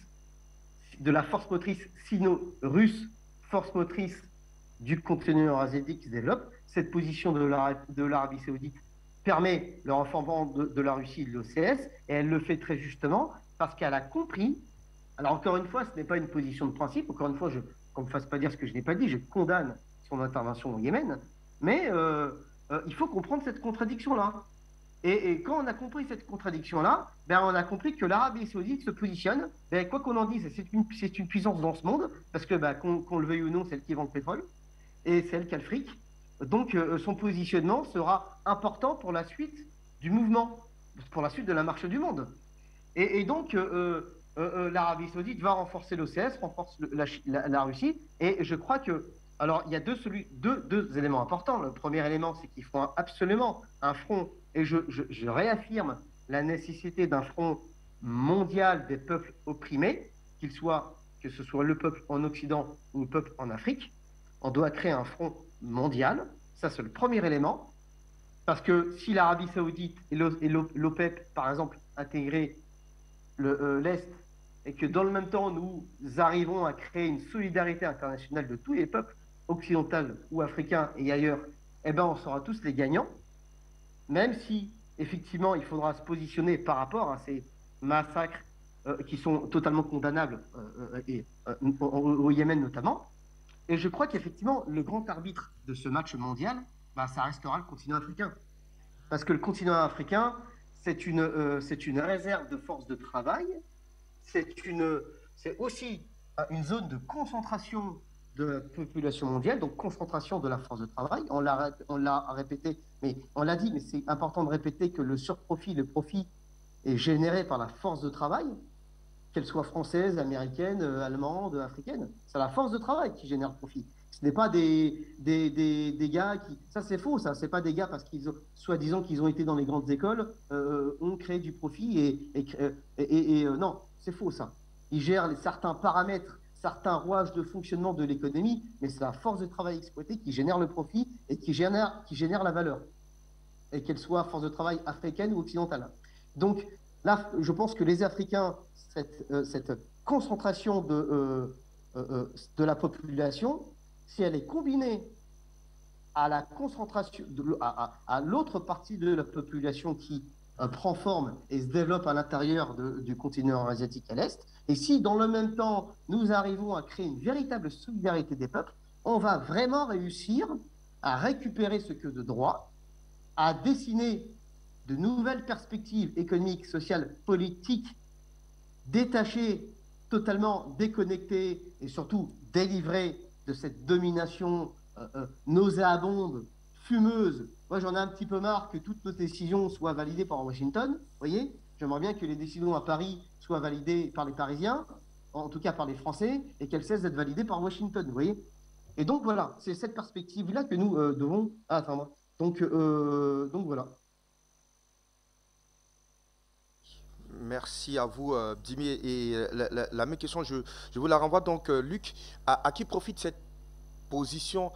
de la force motrice sino-russe, force motrice du continent asiatique qui se développe. Cette position de l'Arabie saoudite permet le renforcement de la Russie et de l'OCS, et elle le fait très justement parce qu'elle a compris. Alors encore une fois, ce n'est pas une position de principe, encore une fois, qu'on ne me fasse pas dire ce que je n'ai pas dit, je condamne son intervention au Yémen, mais il faut comprendre cette contradiction-là. Et quand on a compris cette contradiction-là, ben on a compris que l'Arabie saoudite se positionne, ben quoi qu'on en dise, c'est une puissance dans ce monde, parce que ben, qu'on le veuille ou non, c'est elle qui vend le pétrole, et c'est elle qui a le fric. Donc son positionnement sera important pour la suite du mouvement, pour la suite de la marche du monde. Et donc l'Arabie saoudite va renforcer l'OCS, renforce la Russie, et je crois que, alors il y a deux éléments importants. Le premier élément, c'est qu'il faut absolument un front, et je réaffirme la nécessité d'un front mondial des peuples opprimés, que ce soit le peuple en Occident ou le peuple en Afrique. On doit créer un front mondial, ça c'est le premier élément, parce que si l'Arabie saoudite et l'OPEP, par exemple, intégraient l'Est, et que dans le même temps, nous arrivons à créer une solidarité internationale de tous les peuples, occidentaux ou africains et ailleurs, eh ben on sera tous les gagnants, même si, effectivement, il faudra se positionner par rapport à ces massacres qui sont totalement condamnables au Yémen notamment. Et je crois qu'effectivement, le grand arbitre de ce match mondial, bah, ça restera le continent africain. Parce que le continent africain, c'est une réserve de force de travail, c'est aussi une zone de concentration de la population mondiale, donc concentration de la force de travail. On l'a répété, mais on l'a dit, mais c'est important de répéter que le surprofit, le profit est généré par la force de travail, qu'elle soit française, américaine, allemande, africaine. C'est la force de travail qui génère le profit. Ce n'est pas des gars qui... Ça, c'est faux, ça. Ce n'est pas des gars parce qu'ils ont, soi-disant qu'ils ont été dans les grandes écoles, ont créé du profit non, c'est faux, ça. Ils gèrent certains paramètres, certains rouages de fonctionnement de l'économie, mais c'est la force de travail exploitée qui génère le profit et qui génère la valeur. Et qu'elle soit force de travail africaine ou occidentale. Donc, là, je pense que les Africains, cette concentration de la population, si elle est combinée à la concentration, à l'autre partie de la population qui prend forme et se développe à l'intérieur du continent asiatique à l'Est, et si dans le même temps, nous arrivons à créer une véritable solidarité des peuples, on va vraiment réussir à récupérer ce que de droit, à dessiner de nouvelles perspectives économiques, sociales, politiques, détachées, totalement déconnectées et surtout délivrées de cette domination nauséabonde, fumeuse. Moi, j'en ai un petit peu marre que toutes nos décisions soient validées par Washington. Vous voyez, j'aimerais bien que les décisions à Paris soient validées par les Parisiens, en tout cas par les Français, et qu'elles cessent d'être validées par Washington. Vous voyez. Et donc voilà, c'est cette perspective-là que nous devons atteindre. Donc voilà. Merci à vous, Dimi. Et la même question, je vous la renvoie donc, Luc. À qui profite cette position,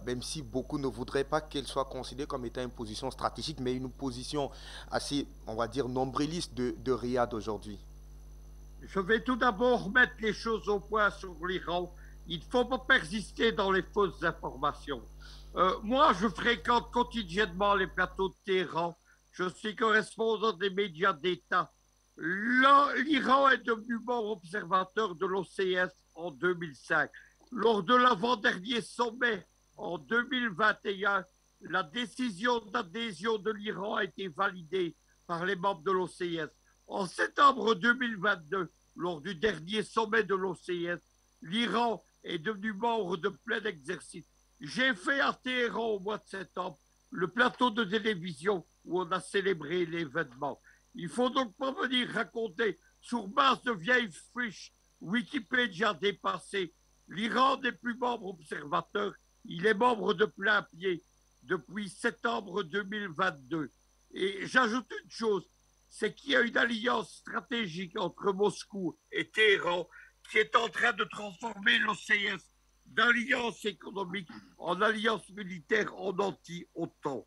même si beaucoup ne voudraient pas qu'elle soit considérée comme étant une position stratégique, mais une position assez, on va dire, nombriliste de Riyad aujourd'hui? Je vais tout d'abord mettre les choses au point sur l'Iran. Il ne faut pas persister dans les fausses informations. Moi, je fréquente quotidiennement les plateaux de Téhéran. Je suis correspondant des médias d'État. L'Iran est devenu membre observateur de l'OCS en 2005. Lors de l'avant-dernier sommet en 2021, la décision d'adhésion de l'Iran a été validée par les membres de l'OCS. En septembre 2022, lors du dernier sommet de l'OCS, l'Iran est devenu membre de plein exercice. J'ai fait à Téhéran au mois de septembre le plateau de télévision où on a célébré l'événement. Il ne faut donc pas venir raconter sur base de vieilles fiches Wikipédia dépassées. L'Iran n'est plus membre observateur, il est membre de plein pied depuis septembre 2022. Et j'ajoute une chose, c'est qu'il y a une alliance stratégique entre Moscou et Téhéran qui est en train de transformer l'OCS d'alliance économique en alliance militaire en anti-OTAN.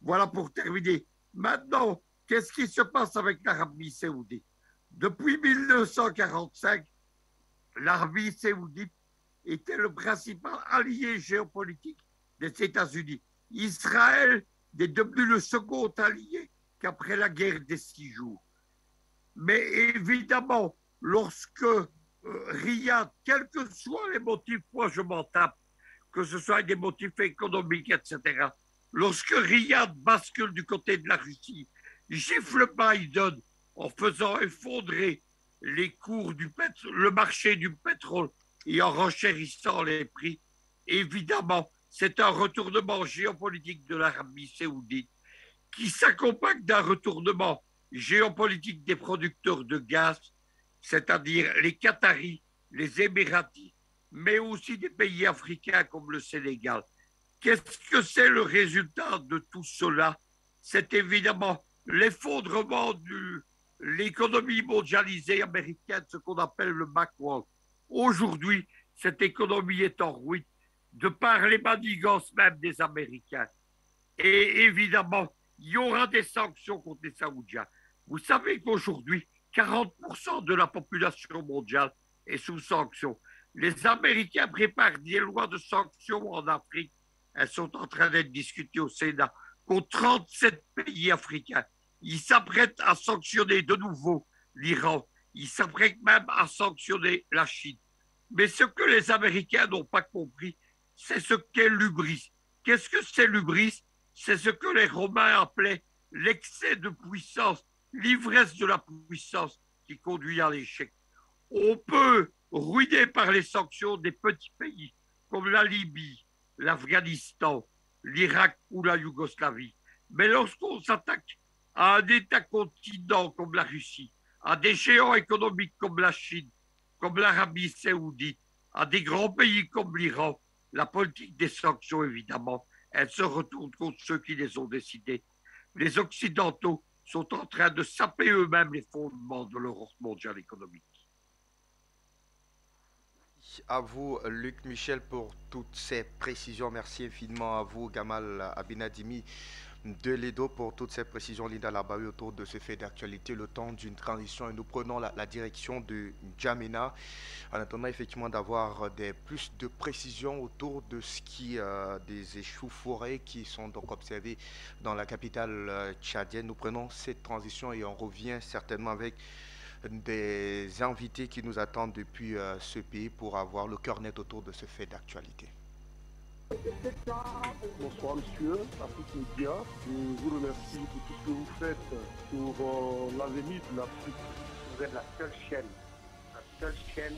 Voilà pour terminer. Maintenant, qu'est-ce qui se passe avec l'Arabie saoudite? Depuis 1945, l'Arabie saoudite était le principal allié géopolitique des États-Unis. Israël est devenu le second allié qu'après la guerre des 6 jours. Mais évidemment, lorsque Riyad, quels que soient les motifs, moi je m'en tape, que ce soit des motifs économiques, etc., lorsque Riyad bascule du côté de la Russie, gifle Biden en faisant effondrer les cours le marché du pétrole et en renchérissant les prix, évidemment, c'est un retournement géopolitique de l'Arabie saoudite qui s'accompagne d'un retournement géopolitique des producteurs de gaz, c'est-à-dire les Qataris, les Émiratis, mais aussi des pays africains comme le Sénégal. Qu'est-ce que c'est le résultat de tout cela? C'est évidemment l'effondrement de l'économie mondialisée américaine, ce qu'on appelle le Macworld. Aujourd'hui, cette économie est en ruine de par les manigances même des Américains. Et évidemment, il y aura des sanctions contre les Saoudiens. Vous savez qu'aujourd'hui, 40% de la population mondiale est sous sanctions. Les Américains préparent des lois de sanctions en Afrique. Elles sont en train d'être discutées au Sénat contre 37 pays africains. Ils s'apprêtent à sanctionner de nouveau l'Iran. Ils s'apprêtent même à sanctionner la Chine. Mais ce que les Américains n'ont pas compris, c'est ce qu'est l'hubris. Qu'est-ce que c'est l'hubris? C'est ce que les Romains appelaient l'excès de puissance, l'ivresse de la puissance qui conduit à l'échec. On peut ruiner par les sanctions des petits pays comme la Libye, l'Afghanistan, l'Irak ou la Yougoslavie. Mais lorsqu'on s'attaque à un État-continent comme la Russie, à des géants économiques comme la Chine, comme l'Arabie saoudite, à des grands pays comme l'Iran, la politique des sanctions, évidemment, elle se retourne contre ceux qui les ont décidées. Les Occidentaux sont en train de saper eux-mêmes les fondements de leur ordre mondial économique. À vous, Luc Michel, pour toutes ces précisions. Merci infiniment à vous, Gamal Abinadimi de l'Edo, pour toutes ces précisions. Linda Labaoui, autour de ce fait d'actualité, le temps d'une transition, et nous prenons la direction de N'Djamena en attendant effectivement d'avoir plus de précisions autour de ce qui des échauffourées qui sont donc observés dans la capitale tchadienne. Nous prenons cette transition et on revient certainement avec des invités qui nous attendent depuis ce pays pour avoir le cœur net autour de ce fait d'actualité. Bonsoir monsieur, Afrique Média. Je vous remercie pour tout ce que vous faites pour l'avenir de l'Afrique. Vous êtes la seule chaîne